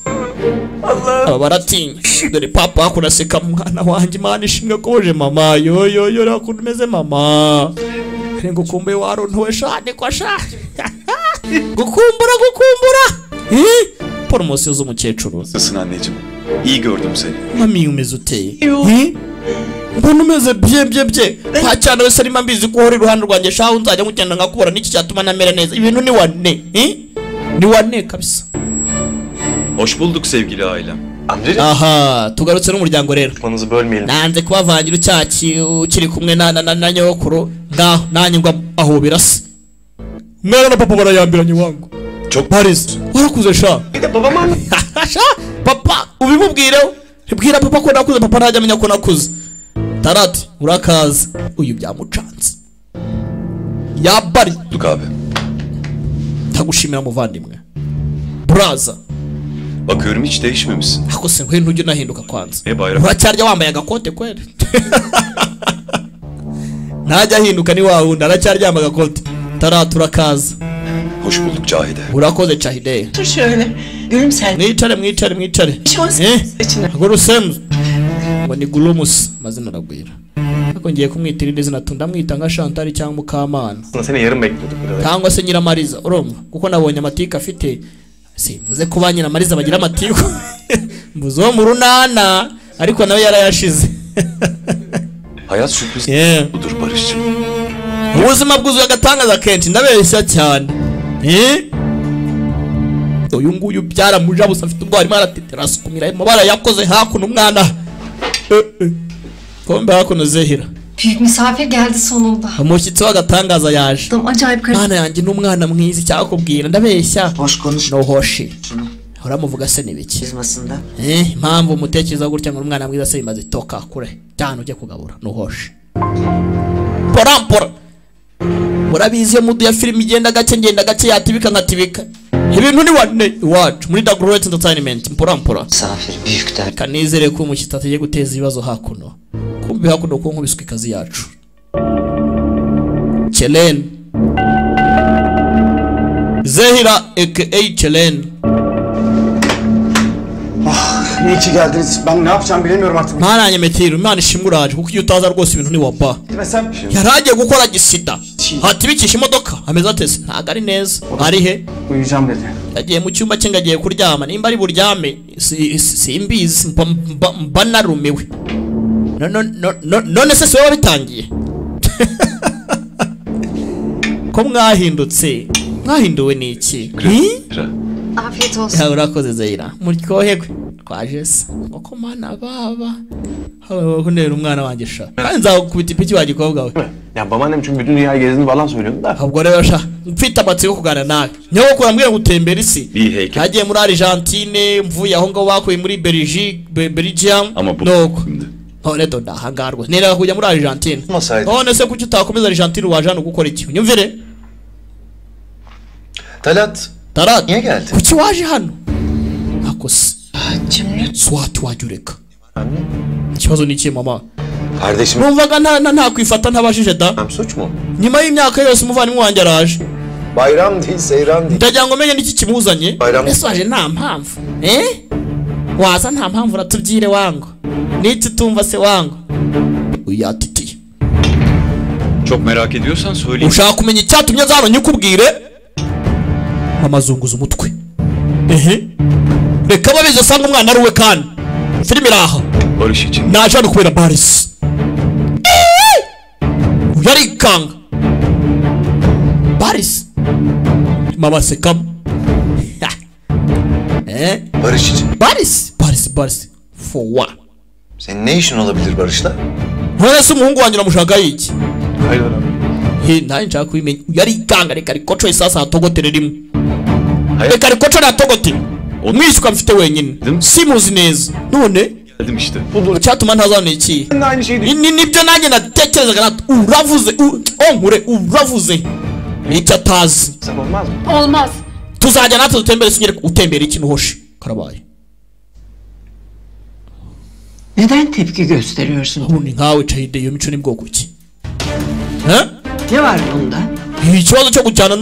Aba baratinya. Dore papa akuraseka mwana wanjye Imana ishimwe koje mama. Yo rakuntu meze mama. Rengo kumbe warontowe shane kwa sha. Gukumbura. Poromosiyo z'umukecuru. nasılsın anneciğim? İyi gördüm seni. Mami umeze uteye. Mbona umeze bye. Nta cyane wese arimo mbizi ko uri ruhande rwanjye shaho nzajya mugenda ngakubura n'iki cyatuma namera neza. Ibintu ni wane. Ni wane kabisa. Hoş bulduk sevgili ailem. Amcacığım. Aha tugarutse n'umuryango rero. Konumuzu bölmeyelim. Nanze kubavangira ucyaki ukiri kumwe na nyokuru ngaho nanjye ngo aho birasa. Mwana na papa barayambiranye wangu. Çok Paris warakuze sha. Bir de babam anne. Sha papa ubimubwireho. Bwira papa ko nakuze papa ntajya amenya ko nakuze. Tarati urakaza uyu byamucanze. Yabari bulduk abi. tagushimira muvandimwe. Braza. Bakıyorum hiç değişmemişsin. Ako se nkwe ntujye nahinduka kwanza. Bayram. Uracyarya wambaye agakote kweli. Najya hinduka ni wawe ndaracyarya yambaye agakote. Tarati urakaza. Hoş bulduk Cahide. Urakoze Cahide. Dur şöyle. Gülüm sen. Mwicare. Agora usemu. Ngo ni Gulumus mazina aragwira. Ako ngiye kumwita irindi zina ndamwita nka Chantal cyangwa Mukamana. Seni yarın bekliyorduk burada. Cyangwa se Nyiramariza urumva kuko nabonye amatika afite simvuze ko ba Nyiramariza bagira amatiko. Mbuzo mu runana ariko nawe yarayashize. Hayat sürpriz budur Barış'cığım. Ubuzima bwuzuye agatangaza kenshi ndabeshya cyane. Uyu nguyu byaramuja busa afite ubwo arimo aratetera asukumira amabara yakoze hakuno umwana. Kombe hakuno Zehira. Büyük misafir geldi sonunda. Umushyitsi w'agatangaza yaje. Adam acayip karışık. Mana yanjye n'umwana mwiza cyakubwira ndabeshya. Hoş konuş. No hoshi. Şunu Uramuvuga se nibiki? kızmasında. Impamvu umutekereza gutya ngo umwana mwiza se imaze toka kure. Cyane ujye kugabura no hoshi. Porampora. Murabizi yo mudu ya film igenda gake yatibika nkatibika. Ibintu ni wane iwacu muri Dagrowet Entertainment Porampora. Misafir büyük der. Kanizere ko umushyitsi atagiye guteza ibibazo hakuno. Kumbe hakuno ko nkubiswe ikazi yacu. Chelen Zehira aka Chelen. İyi ki geldiniz. Ben ne yapacağım bilemiyorum artık. Ntaranye metero Imana ishimwe uraje kuko iyo utaza rwose ibintu ni wapa. Gitmesem. Yaragiye gukora gisida. Hatibikisha imodoka ameze atese ntago ari neza. Ari he? Uyuyacağım dedi. Yagiye mu cyumba cye ngagiye kuryama nimba ari buryame simbizi mba narumiwe. None se siwe wabitangiye? Ko mwahinduwe n'iki? Afiyet olsun. Ya urakoze Zehira muryoherwe twaje se ngo mana baba kunera umwana wanjye sha kandi nzakubita ipiki wagikobwa we. Ya babaannem çünkü bütün dünyayı gezdiğini falan söylüyordu da. Ahubwo rero sha mfite amatsiko kuganira nawe nyoko kurambwira gutembera isi hagiye muri Argentine mvuye aho ngo bakuye muri Belgium noko none donda hangarwa nera kujya muri Argentine none se kuki utakomeza Argentine waje hano gukora iki unyumvire Talat. Talat. Niye geldin? Kuki waje hano? Akose. Cimri. Swati wajureka. Ikibazo ni iki mama? Kardeşim. Numvaga nta kwifata ntabashije da. Suç mu? Nyuma y'imyaka yose umuvandimwe wanjye araje. Bayram değil, seyran değil. Ndagira ngo menye niki kimuzanye. Ese waje nta mpamvu. Waza nta mpamvu ratubyire wangu. Niki tumva se wangu? Uyatiti. Çok merak ediyorsan söyle. Ushaka kumenya icyatumye zano nyikubwire. Mama zunguza umutwe. Reka babize sanga umwana ari we kandi. Filime iraha. Barış için. Naje hano kubera Baris. Yarikanga. Baris. Mama sekam. Barış için. Baris. For what? Senin ne işin olabilir Barış'la? Nonese umuhungu wanjye namushaka iki? Hayır abi. Naje nshaka kubimenya. Yarikanga reka rikoco isasa atogotere rimwe. Reka rikoco natogote. Umwishywa mfite wenyine. Simuzi neza. None Geldim işte. cyatuma ntazana iki? Aynı şey değil. Nibyo nanjye natekerezaga uravuze. Uravuze. Nicyo atazi. Olmaz mı? Olmaz. Tuzajya natwe dutembere singere utembera ikintu hoshi. Karabaye. Neden tepki gösteriyorsun? Ubundi nkawe Cahide iyo mico ni bwoko ki? Ne var bunda? Ikibazo cyo gucana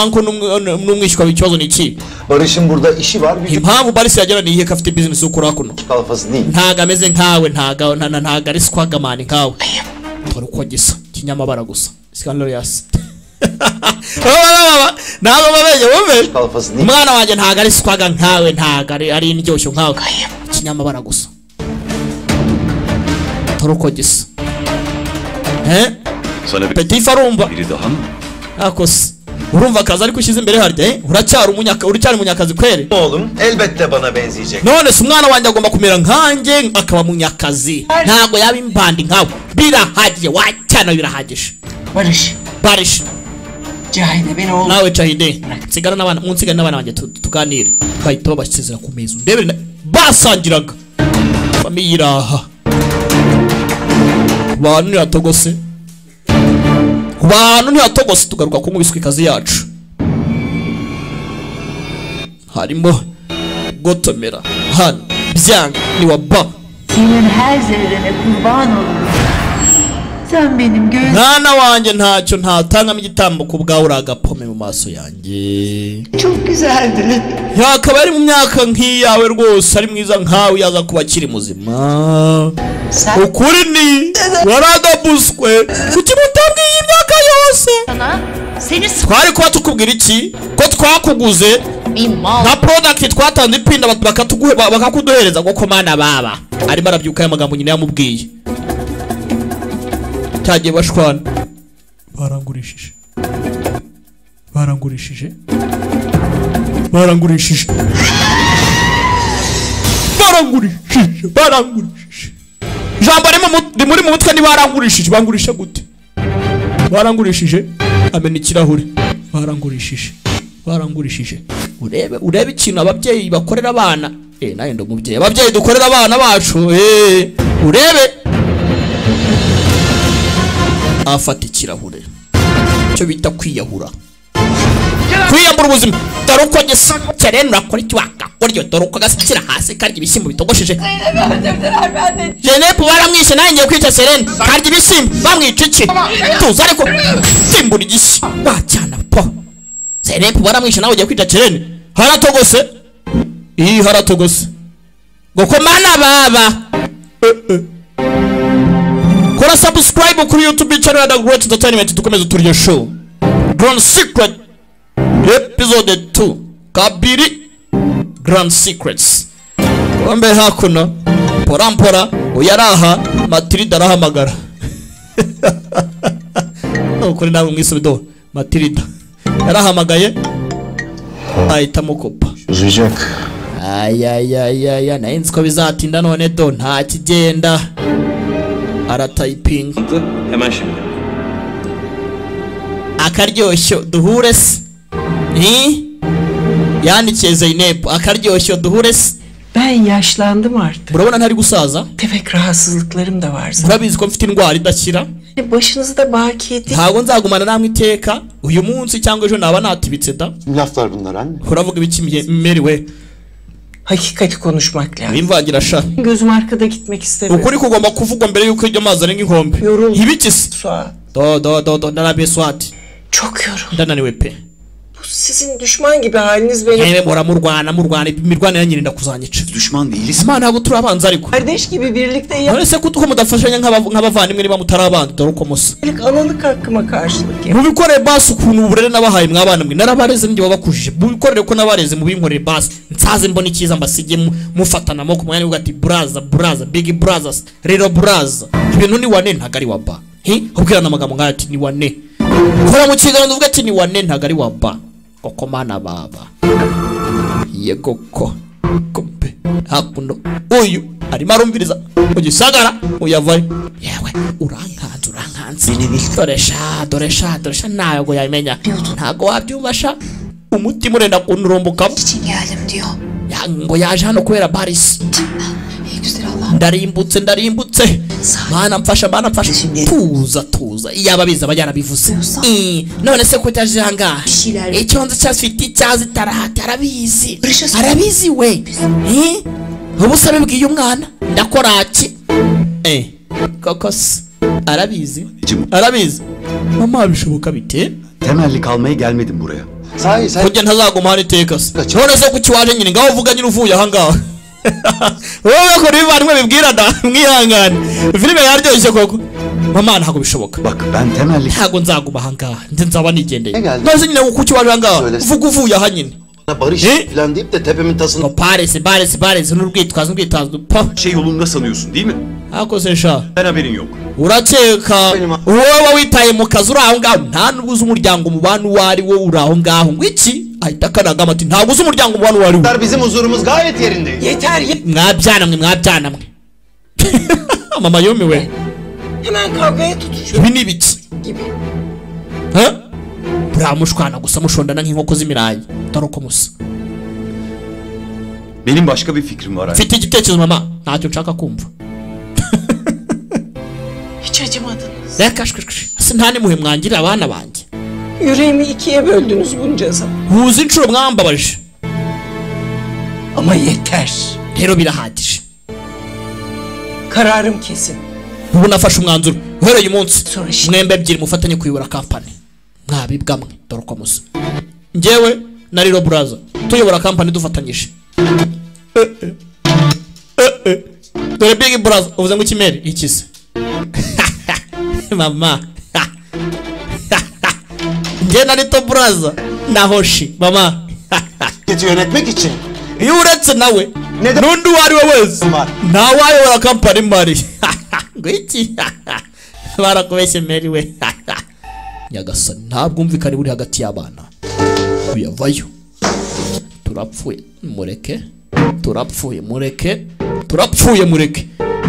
anko n'umwishywa w'ikibazo ni iki? Barış'ın burada işi var. Impamvu Baris yagera ni iyihe kafite business ukora kuno? Kalfası değil. Ntago ameze nkawe ntago ari squagamani nkawe. Tora uko gisa kinyamabara gusa. Scandalous. Ntago babeje wowe. Kalfası değil. Umwana wanjye ntago ari squaga nkawe ntago ari indyoshyo nkawe. Kinyamabara gusa. Tora uko gisa. Sana Petit farumba. biri daha mı? Akos. Urumva akazi ariko ushyize imbere harde. Uracyari munyakazi kwere. Oğlum elbette bana benzeyecek. None se umwana wanjye agomba kumera nkanjye akaba munyakazi. Ntago yaba imbandi nkawe. Birahagije wacyana birahagije. Barış. Cahide beni oğlum. Nawe Cahide. Sigara n'abana munsigana n'abana banjye tuganire. Bahita babasezera ku meza. Ndebere basangiraga. Famiye iraha. Bantu yatogose. Bantu ntiyatogose tugaruka ku nkubiswe ikazi yacu. Harimo gotomera hano byanga ni waba. Senin her zerrene kurban olurum. Sen benim göz... Mwana wanjye ntacyo ntatangamo igitambo ku bwawe uragapome mu maso yanjye. Çok güzeldin. Yakaba ari mu myaka nk'iyawe rwose ari mwiza nkawe yaza kuba akiri muzima. Ukuri ni waragabuswe. Kuki mutambwiye imyaka yose? Seni Twari kuba tukubwira iki? Ko twakuguze nka product twatanze ipinda bakakuduhereza ngo komana baba. Arimo arabyuka ya magambo nyine yamubwiye. Cyagiye bashwana. Barangurishije. Jambo muri mu mutwe ni barangurishije. Bangurisha gute? Barangurishije amena ikirahure. Barangurishije. Urebe ikintu ababyeyi bakorera abana. Naye ndo mubyeyi. Ababyeyi dukorera abana bacu. Urebe afata ikirahure. Cyo bita kwiyahura. Kwiyambura ubuzima. Dore uko gisa cyane urakora iki wakakora dore uko gashyira hasi karya ibishyimbo bitogosheje. Jenepo baramwishe naye ngiye kwica Serene. Karya ibishyimbo bamwica iki? Tuza ariko simbura igisi. Bacyana po. Jenepo baramwishe nawe ugiye kwica Serene. Haratogose. Haratogose. Gokomana baba. Kora subscribe kuri YouTube channel ya The Great Entertainment dukomeze turiye show. Grand Secret episode 2 kabiri Grand Secrets. Wambe hakuno porampora uyaraha Matilda arahamagara. Ukuri nawe mwisubido Matilda yarahamagaye ahita mukopa. Uzuyacak. Ay nainzi ko bizatinda none do nta kigenda. Aratyping Hemen şimdi. Akaryoshyo duhure se. Yandikiye Zeynep akaryoshyo duhure se. Ben yaşlandım artık. Urabona ntari gusaza? Tefek rahatsızlıklarım da var zaten. Urabizi ko mfite indwara idakira. Başınızı da baki edin. Ntabwo nzagumana namwe iteka uyu munsi cyangwa ejo naba natibitse da. Laflar bunlar anne. Uravuga ibiki Mary we? Hakikati konuşmak lazım. Bimvangira sha. Gözüm arkada gitmek istemiyorum. Ukuri kugomba kuvugwa mbere yuko iryo mazi arenga inkombe. Ibikisi? Do narabe Swati. Çok yoruldum. Ndananiwe pe. Bu sizin düşman gibi haliniz benim. Evet murwana imirwana yanyirinda kuzanyica. Düşman değiliz. Ama ntabwo turi abanzi ariko. Kardeş gibi birlikte yap. Nonese ko mudafashanya nk'abavandimwe niba mutari abandi dore uko musa. Analık hakkıma karşılık yap. Mubikore basi ukuntu uburere nabahaye mwabana mwe narabareze ndi babakujije. Mubikorere ko nabareze mubinkorere basi. Nsaze mbona ikiza mbasige mufatana mo kumwanya uvuga ati braza big brothers little brothers. Ibintu ni wane ntagari waba. Ubwirana amagambo ngati ni wane. Kora mu kiganiro uvuga ati ni wane ntagari waba. Koko mana baba yego ko kompe hakuno uyu arimo arumviriza ugisagara uyavayo yewe urankanze doresha ntago yamenya ntago wabyubasha umutima urenda kunurumbuka geldim diyor. ngo yaje hano kubera Baris. Ndarimbutse mana mfasha tuza iyaba biza bajyana bivuze none se ko taje hanga icyonzo cyafite icyazi tarahati arabizi we ubusabe bwiye umwana ndakoraki kokos arabizi mama bishoboka bite Temellik almaya gelmedim buraya. Sahi kujya ntazagumana itekase none se kuki waje nyine ngaho uvuga nyine uvuye ahangaha wowe ko bivanywe bibwirana mwihangane filime yaryoshye koko mama ntago bishoboka Bak ben temellik ntago nzaguma ahangaha nzaba nigendeye none nyine kuki waje ahangaha uvuga uvuye aha nyine Barış falan deyip de tepemin tasını Paris n'urwitwazo Şey yolunda sanıyorsun değil mi? Hakoze sha Ben haberin yok. Urakeka wowe witaye mu kazi uri aho ngaho nta nubuze umuryango mu bantu wari wo uri aho ngaho ngwiki ahita kanagama ati ntabwo uzi umuryango mu bantu wari wo bizim huzurumuz gayet yerinde. Yeter mwabyana mwe mama yumiwe hemen kavgaya tutuşuyor. Ibi ni ibiki Gibi. Buramushwana gusa mushondana nk'inkoko z'imirayi taruko musa Benim başka bir fikrim var. Mfite igitekerezo mama ntacyo nshaka kumva Hiç acımadınız. Reka nta muhe mwangira abana banjye Yüreğimi ikiye böldünüz bunca zaman. Huza inshuro mwambabaje Ama yeter. Rero birahagije Kararım kesin. ubu nafashe umwanzuro uhereye umunsi mwembe ebyiri mufatanye kuyobora kampani mwabibwa mwe dore uko musa njyewe na Little Brother tuyobora kampani dufatanyije dore Big Brother uvuze ngo ikimere ikize mama njye na Little Brother na Hoshi mama Yönetmek için. iyo uretse nawe n'undi uwo ari we wese ntawayobora kampani mari ngwiki barakubeshye Mary we Nyagasani ntabwo umvikane buri hagati y'abana uyavayo turapfuye mureke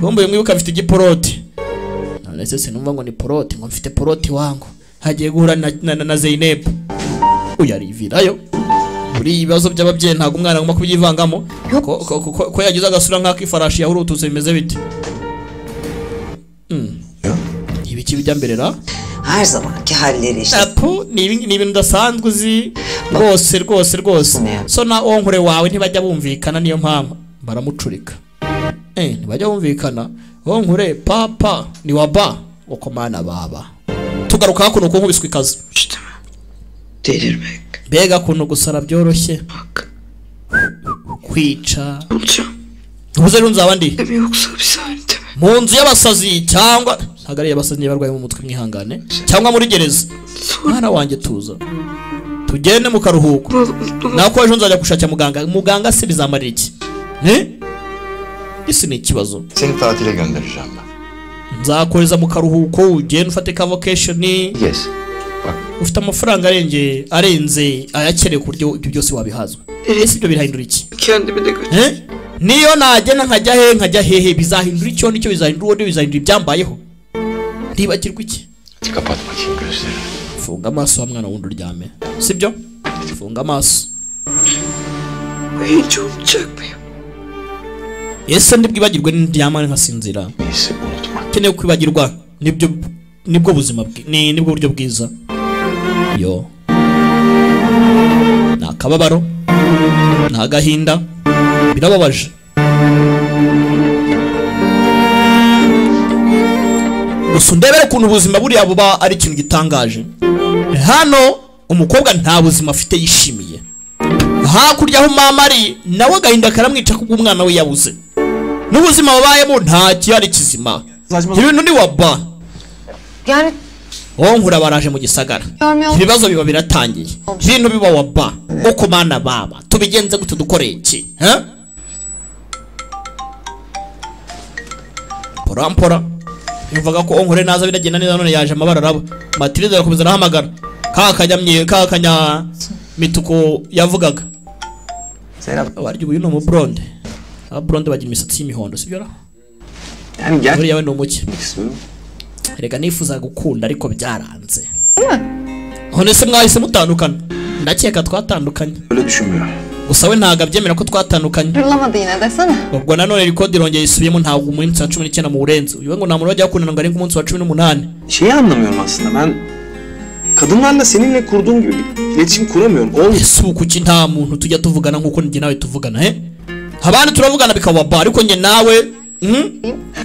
bombo mwibuka afite igiporoti none se sinumva ngo ni poroti ngo mfite poroti wangu hagiye guhura na Zeynep uyarivirayo buri ibibazo by'ababyeyi ntabwo umwana agomba kubyivangamo ko yagize agasura nk'akifarashi yahurututse bimeze bite ibiki bijya mberera Her zamanki halleri işte. Apo ni ibintu dasanzwe uzi rwose so na onkure wawe ntibajya bumvikana niyo mpamvu baramucurika ntibajya bumvikana onkure papa ni waba ukomana baba tugaruka hakuno uko nkubiswe ikazi Delirmek. Bega kuntu gusara byoroshye kwica ubuze runza abandi Yoksa bir saniye. mu nzu y'abasazi cyangwa hagari y'abasazi barwaye mu mutwe mwihangane cyangwa muri gereza mwana wanjye tuza tugende mu karuhuko nako ejo nzajya gushakira muganga se bizamarira iki isi ni ikibazo Seni tatile göndereceğim ben. nzakoreza mu karuhuko ugende ufate ka vacation Yes. ufite amafaranga arenze ayakereye ku buryo ibyo byose wabihazwa ese ibyo birahindura iki Kendimi de götür. niyo nagena nkajya hehe bizahindura icyo nicyo bizahindura uwo bizahindura ibyambayeho ndibagirwa iki Kapat bakayım gözlerini. funga amaso mwana wundi uryame sibyo funga amaso Hiç olacak mıyım? ese ndibwibagirwe n'indyamane nkasinzira Neyse unutma. keneye kwibagirwa nibyo nibwo buzima nibwo buryo bwiza. Yo nakababaro nagahinda birababaje. Gusa ndebere ukuntu ubuzima buriya buba ari ikintu gitangaje. Hano umukobwa nta buzima afite yishimiye. Hakurya aho mama ari nawe agahinda karamwica kuko umwana we yabuze. N'ubuzima babayemo nta kiyari kizima. Ibintu ni waba. Yani Nkura baraje mu gisagara. Ibibazo biba biratangiye. Ibintu biba waba. Uko mana baba. Tubigenze gute dukoreye iki? Porampora. Bivuga ko Nkure naza biragenda neza none yaje amabara rabo. Matilde arakomeza arahamagara. Kakanya mituko yavugaga. Waryo uyu no mu blonde. Blonde bagira imisatsi y'imihondo sibyo ra? Yani yawe no muke. Rega nifuza gukunda ariko byaranze. None se mwahise mutandukana? Ndakeka twatandukanye. Öyle düşünmüyorum. Gusa we ntago abyemera ko twatandukanye. Hırlamadı yine desene. Ubwo nanone record irongeye isubiyemo ntago umunsi wa 19 mu burenze. Uyu ngo nta muntu wajya gukundana ngo ari umunsi wa 18. Şeyi anlamıyorum aslında ben kadınlarla seninle kurduğum gibi bir iletişim kuramıyorum. Ese kuki nta muntu tujya tuvugana nkuko njye nawe tuvugana abandi turavugana bikaba ariko njye nawe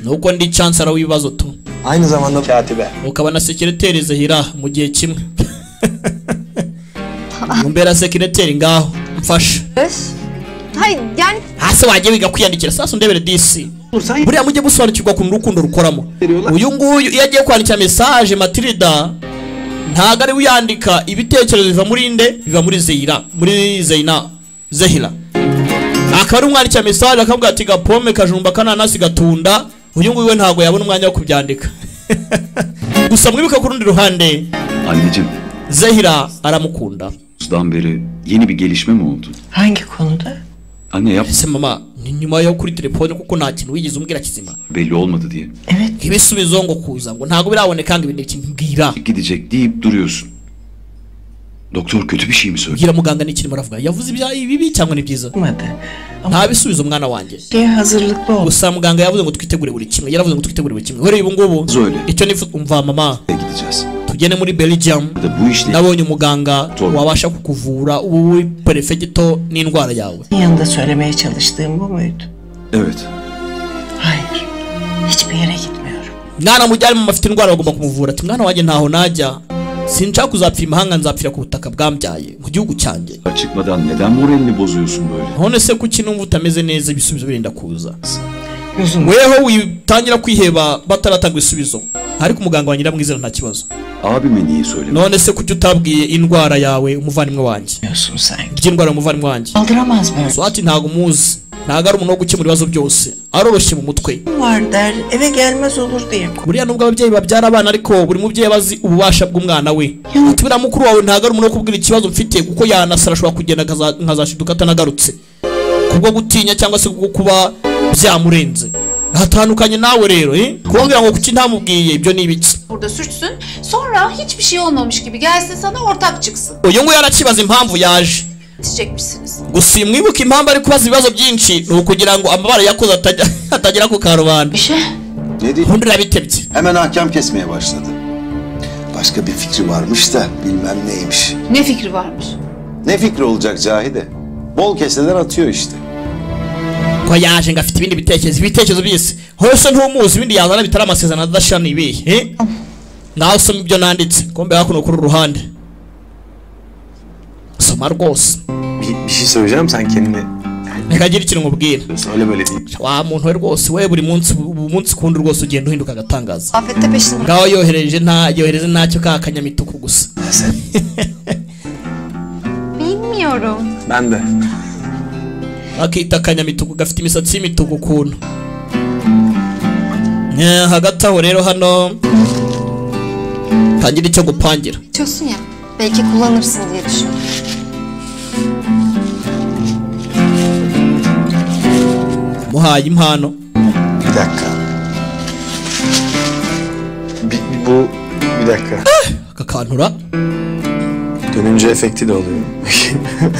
nuko ndi chancellor w'ibibazo tu. Aynı zamanda katibe. Ukaba na secretary Zahira mu gihe kimwe. Mumbera secretary ngaho mfasha. Hayır yani hase waje wiga kwiyandikira sasa ndebere DC. Buriya mujye gusobanukirwa ku rukundo rukoramo. Uyu nguyu iyo agiye kwandika message Matilda ntago ari uyandika ibitekerezo biva muri inde biva muri Zahira. Akaba ari umwandikira message akavuga ati gapome kajumba kananasi gatunda. Uyu nguyu we ntago yabona umwanya wo kubyandika. Gusa mwibuka ku rundi ruhande Anneciğim Zahira aramukunda. Sudan beri yeni bir gelişme mi oldu? Hangi konuda? Anne yap. Ese mama nyuma yo kuri telefone kuko nta kintu wigize umbwira kizima. Belli olmadı diye. Evet. Ibisubizo ngo kuza ngo ntago biraboneka ngo ibindi kimbwira. Gidecek deyip duruyorsun. Doktor kötü bir şey mi söyledi? Gira muganga n'ikiri muravuga. Yavuze ibya ibi cyangwa ni byiza? Nta bisubizo mwana wanjye. Hazırlıklı ol. Gusa muganga yavuze ngo twitegure buri kimwe. Yaravuze ngo twitegure buri kimwe. Hore ubu ngubu. Icyo nifuza umva mama. Gideceğiz. Tugene muri Belgium. Nabonye umuganga wabasha kukuvura ubu perfecto n'indwara yawe. Yanında söylemeye çalıştığım bu muydu? Evet. Hayır. Hiçbir yere gitmiyorum. Mwana mujyari mu mafite indwara bagomba kumuvura. Ati mwana wanjye ntaho najya. Sinshaka kuzapfira imahanga nzapfira ku butaka bwambyaye mu gihugu cyanjye. Çıkmadan neden moralini bozuyorsun böyle? None se kuki numva utameze neza ibisubizo birinda kuza? Weho witangira kwiheba bataratanga ibisubizo. Ariko umuganga wa Nyiramwizera nta kibazo. Abime niye söylemedin? None se kuki utabwiye indwara yawe umuvandimwe wanjye? Diyorsun sen. By'indwara umuvandimwe wanjye. Aldıramaz mı? Swati ntago muzi. Ntago ari umuntu wo gukemura ibibazo byose. Aroroshye mu mutwe. Var der eve gelmez olur diye. Buriya nubwo ababyeyi babyara abana ariko buri mubyeyi bazi ububasha bw'umwana we. Ati buriya mukuru wawe ntago ari umuntu wo kubwira ikibazo mfite kuko yanasara ashobora kugenda nkazashiduka atanagarutse. Kubwo gutinya cyangwa se kubwo kuba byamurenze. Hatandukanye nawe rero kumbwira ngo kuki ntamubwiye ibyo ni ibiki? Burada suçsun sonra hiçbir şey olmamış gibi gelsin sana ortak çıksın. Uyu nguyu arakibaza impamvu yaje. Diyecekmişsiniz. Gusa mwibuka impamvu ari kubaza ibibazo byinshi ni ukugira ngo amabara yakoze atagera ku karubanda. Ne diyor? Hundura bitebye. Hemen hakem kesmeye başladı. Başka bir fikri varmış da bilmem neymiş. Ne fikri varmış? Ne fikri olacak Cahide? Bol keseden atıyor işte. Ko yaje ngo afite ibindi bitekerezo byose. Hose ntumuzi ibindi yazana bitari amasezerano adashana ibihe. Nawe usoma ibyo nanditse kombe hakuno kuri ruhande. Soma rwose. Bir şey söyleyeceğim sen kendini. Nikagira ikintu nkubwira. Öyle böyle değil. Wa muntu we rwose we buri munsi kundi rwose ugenda uhinduka agatangaza. Afette peşinde. Ngaho yohereze ntacyo kakanyamituku gusa. Bilmiyorum. Ben de. Akita akanyamituku gafite imisatsi y'imituku ukuntu. Hagati aho rero hano tangira icyo gupangira. Diyorsun ya. Belki kullanırsın diye düşünüyorum. Muhaye impano. Bir dakika. Bir dakika. Akakantura. Dönünce efekti de oluyor.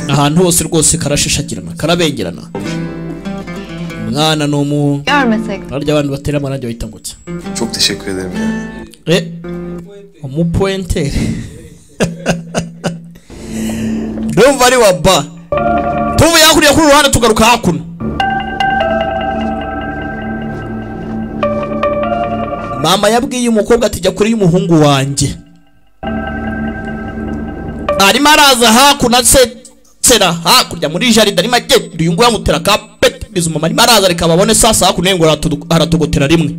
Ahantu hose rwose karashishagirana karabengerana. Mwana no mu Görmesek. Harya abantu batera amaranje bahita ngo cya. Çok teşekkür ederim ya. umupointere ndumva ari wa ba tuvuye hakurya kuri ruhande tugaruka hakuno mama yabwiye umukobwa ati jya kuri y'umuhungu wanjye arimo araza hakuno atsetsera hakurya muri jaride arimo agenda uyu nguyu amutera kapeti biza umumama arimo araza reka babone sasa hakuno ye ngo aratogotera rimwe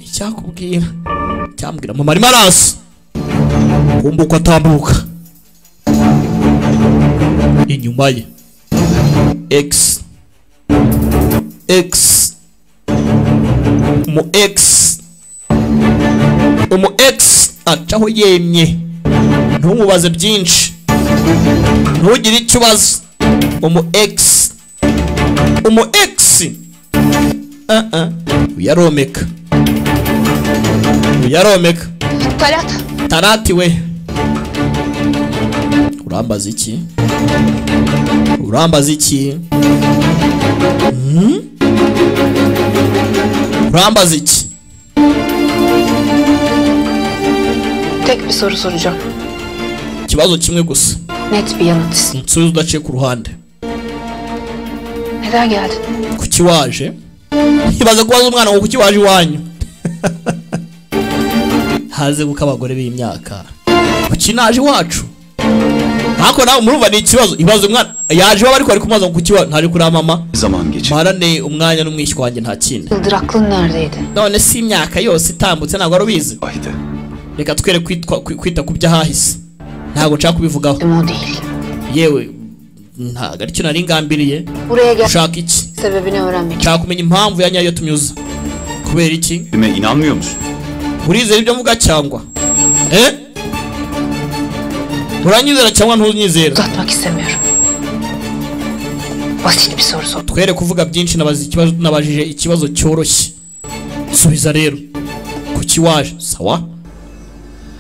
icyakubwira cyambwira mama arimo araza kumbuka atambuka inyuma ye X umu X acaho yemye ntumubaze byinshi ntugire icyo ubaza umu X uyaromeka Tarati we urambaza iki urambaza iki Tek bir soru soracağım. Ikibazo kimwe gusa. Net bir yanıt istiyorum. Söz udaciye ku ruhande. Neden geldin? Kuki waje? Ibaze kubaza umwana ngo kuki waje iwanyu. Haze guka abagore b'imyaka. Kuki naje iwacu? Hako nawe murumva ni ikibazo. Ibaze umwana yaje baba ariko ari kumaza ngo kuki waje ntaje kuri mama. Zaman geçti. Marane umwanya n'umwishywa wanjye nta kindi. Yıldır aklın neredeydi? None si imyaka yose itambutse ntabwo ari ubizi. Reka twere kwita ku byahahise. Ntabwo nshaka kubivugaho. Yewe ntabwo ari cyo nari ngambiriye. Ushaka iki? Sebebini öğrenmek. Nshaka kumenya impamvu ya nyayo tumyuza. Kubera iki? Bime inanmıyor musun? Urizera ibyo mvuga cyangwa? Uranyizera cyangwa ntunyizera? Uzatmak istemiyorum. Basit bir soru sor. Twere kuvuga byinshi nabajije ikibazo cyoroshye. Subiza rero. Kuki waje? Sawa?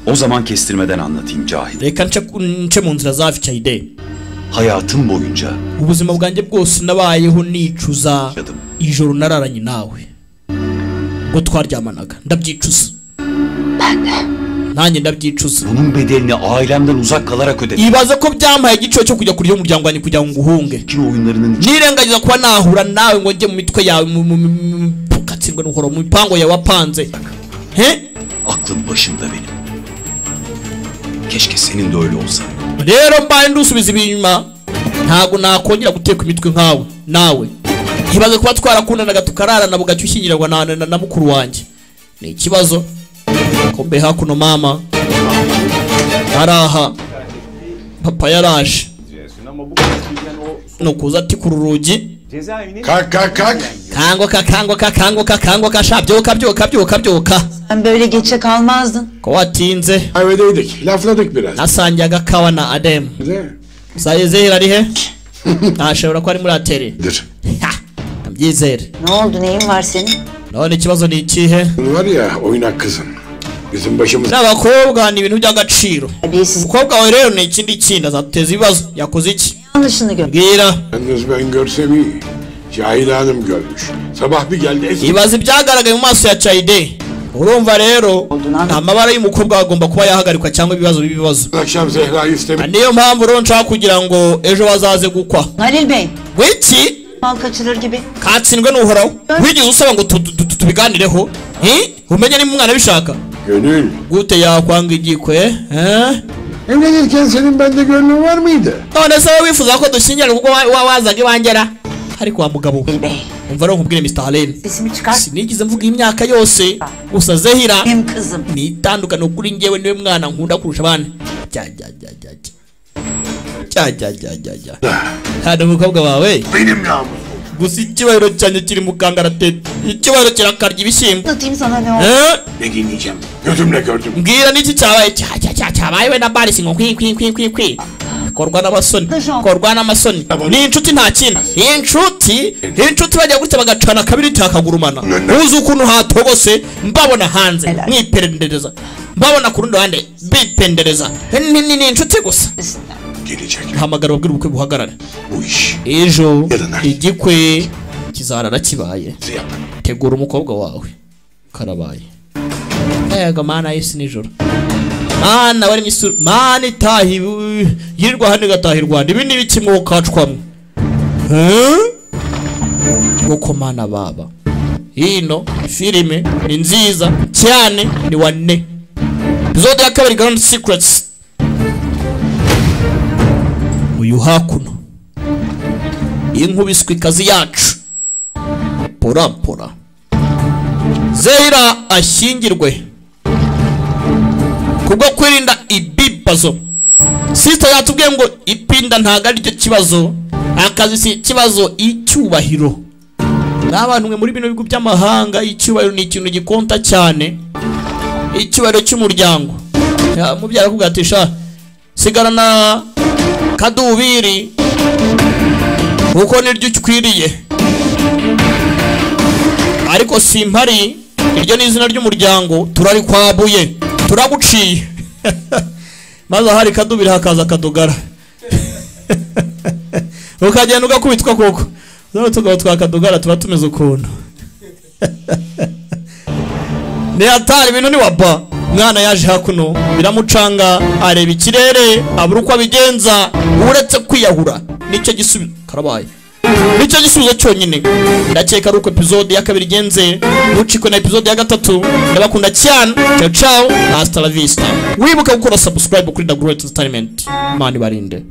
O zaman kestirmeden anlatayım Cahit. Reka nce mu nzira za Cahide. Hayatım boyunca ubuzima bwanjye bwose nabayeho nicuza ijoro nararanye nawe ngo twaryamanaga ndabyicuza. Nanjye ndabyicuza. Bunun bedelini ailemden uzak kalarak ödedim. Ibaze ko byampaye igiciro cyo kujya kuri yo muryango wanjye kugira ngo uhunge. Nirengagiza kuba nahura nawe ngo njye mu mitwe yawe katsindwa n'uhoro mu mipango yawe wapanze. Aklım başımda benim. Keşke senin de öyle olsa. Rero mbaye ndusubiza inyuma ntago nakongera guteka imitwe nkawe nawe. Ibaze kuba twarakundanaga tukararana bugacyo ushyingirwa na mukuru wanjye. Ni ikibazo. Kombe hakuno mama araha papa yaraje nukuza ati ku rugi kango shabyoka. Sen böyle geçe kalmazdın. Ko watinze. Kahvedeydik, lafladık biraz. Nasangiye kawa na Adem. Zahira ari he? Ashobora ko ari muri ateri. Nabyizere. Ne oldu, neyin var senin? None ikibazo ni ikihe? Var ya oynak kızın. Bizim başımız. N'abakobwa ni ibintu by'agaciro. Umukobwa wawe rero ni ikindi kintu azateza ibibazo. Yakoze iki? Yanlışını gör. Bwira. Yalnız ben görsem iyi. Cahide Hanım görmüş. Sabah bir geldi. Ibaze byagaragaye mu maso ya Cahide. Urumva rero amabara y'umukobwa agomba kuba yahagarikwa cyangwa ibibazo bibibazo. Akşam Zehra'yı istedim. Niyo mpamvu rero nshaka kugira ngo ejo bazaze gukwa. Halil Bey. Wiki? Mal kaçırır gibi. Katsindwe n'uhoraho. Wigeze usaba ngo tubiganireho? Umenye ni umwana bishaka. Gönül. Gute yakwanga igikwe? Evlenirken senin bende gönlün var mıydı? None se wifuza ko dushyingira ubwo wazaga iwangera? Ariko wa mugabo. Umva rero nkubwire Mr. Halen. Sesimi çıkar. Sinigize mvuga imyaka yose. Gusa Zehira. Benim kızım. Ni itandukano kuri njyewe niwe mwana nkunda kurusha abandi. Hano umukobwa wawe. Benim namusum. Gusa ikibayiro cyane kiri mu kangaratete. Ikibayiro kirakarya ibishyimbo. Anlatayım sana ne oldu? Ne dinleyeceğim? Gözümle gördüm. Mbwira n'iki cyabaye we na Barisi ngo kwi. Korwa n'amasoni. Ni inshuti nta kintu. Inshuti bajya gutya bagacana kabiri cyakagurumana. Uzi ukuntu hatogose mbabona hanze mwipendereza. Mbabona ku rundi ruhande bipendereza. Ni inshuti gusa. Gelecek. Hamagara ubwira ubukwe buhagarare. Bu iş. Ejo igikwe kizarara kibaye. Tegura umukobwa wawe. Karabaye. yego mana yisi nijoro mana bari misuru mana itahi yirirwa handi gatahirwa ibi ni biki mwo kacwamwe ngoko mana baba hino filime ni nziza cyane ni wane episode ya kabiri Grand Secrets uyu hakuno inkubiswe ikazi yacu pora Zehira ashyingirwe kubwo kwirinda ibibazo. Sister yatubwiye ngo ipinda ntago ari cyo kibazo, akazi si kibazo, icyubahiro. N'abantu mwe muri bino bigo by'amahanga icyubahiro ni ikintu gikonta cyane, icyubahiro cy'umuryango. Mubyara kugatisha sigarana kadubiri uko niryo ukwiriye, ariko simpari iryo ni izina ry'umuryango, turari kwabuye turaguciye maze hari kadubiri hakaza kadugara ukagenda ugakubitwa koko zano tugabo twakadugara tuba tumeze ukuntu ni atari ibintu ni waba. Mwana yaje hakuno biramucanga, areba ikirere abura uko abigenza uretse kwiyahura. Nicyo gisubizo karabaye, nicyo gisubizo cyonyine. Ndakeka ari uko episode ya kabiri genze, ntucikwe na episode ya gatatu. Ndabakunda cyane, ciao ciao, hasta la vista. Wibuka gukora subscribe kuri The Great Entertainment. Mani barinde.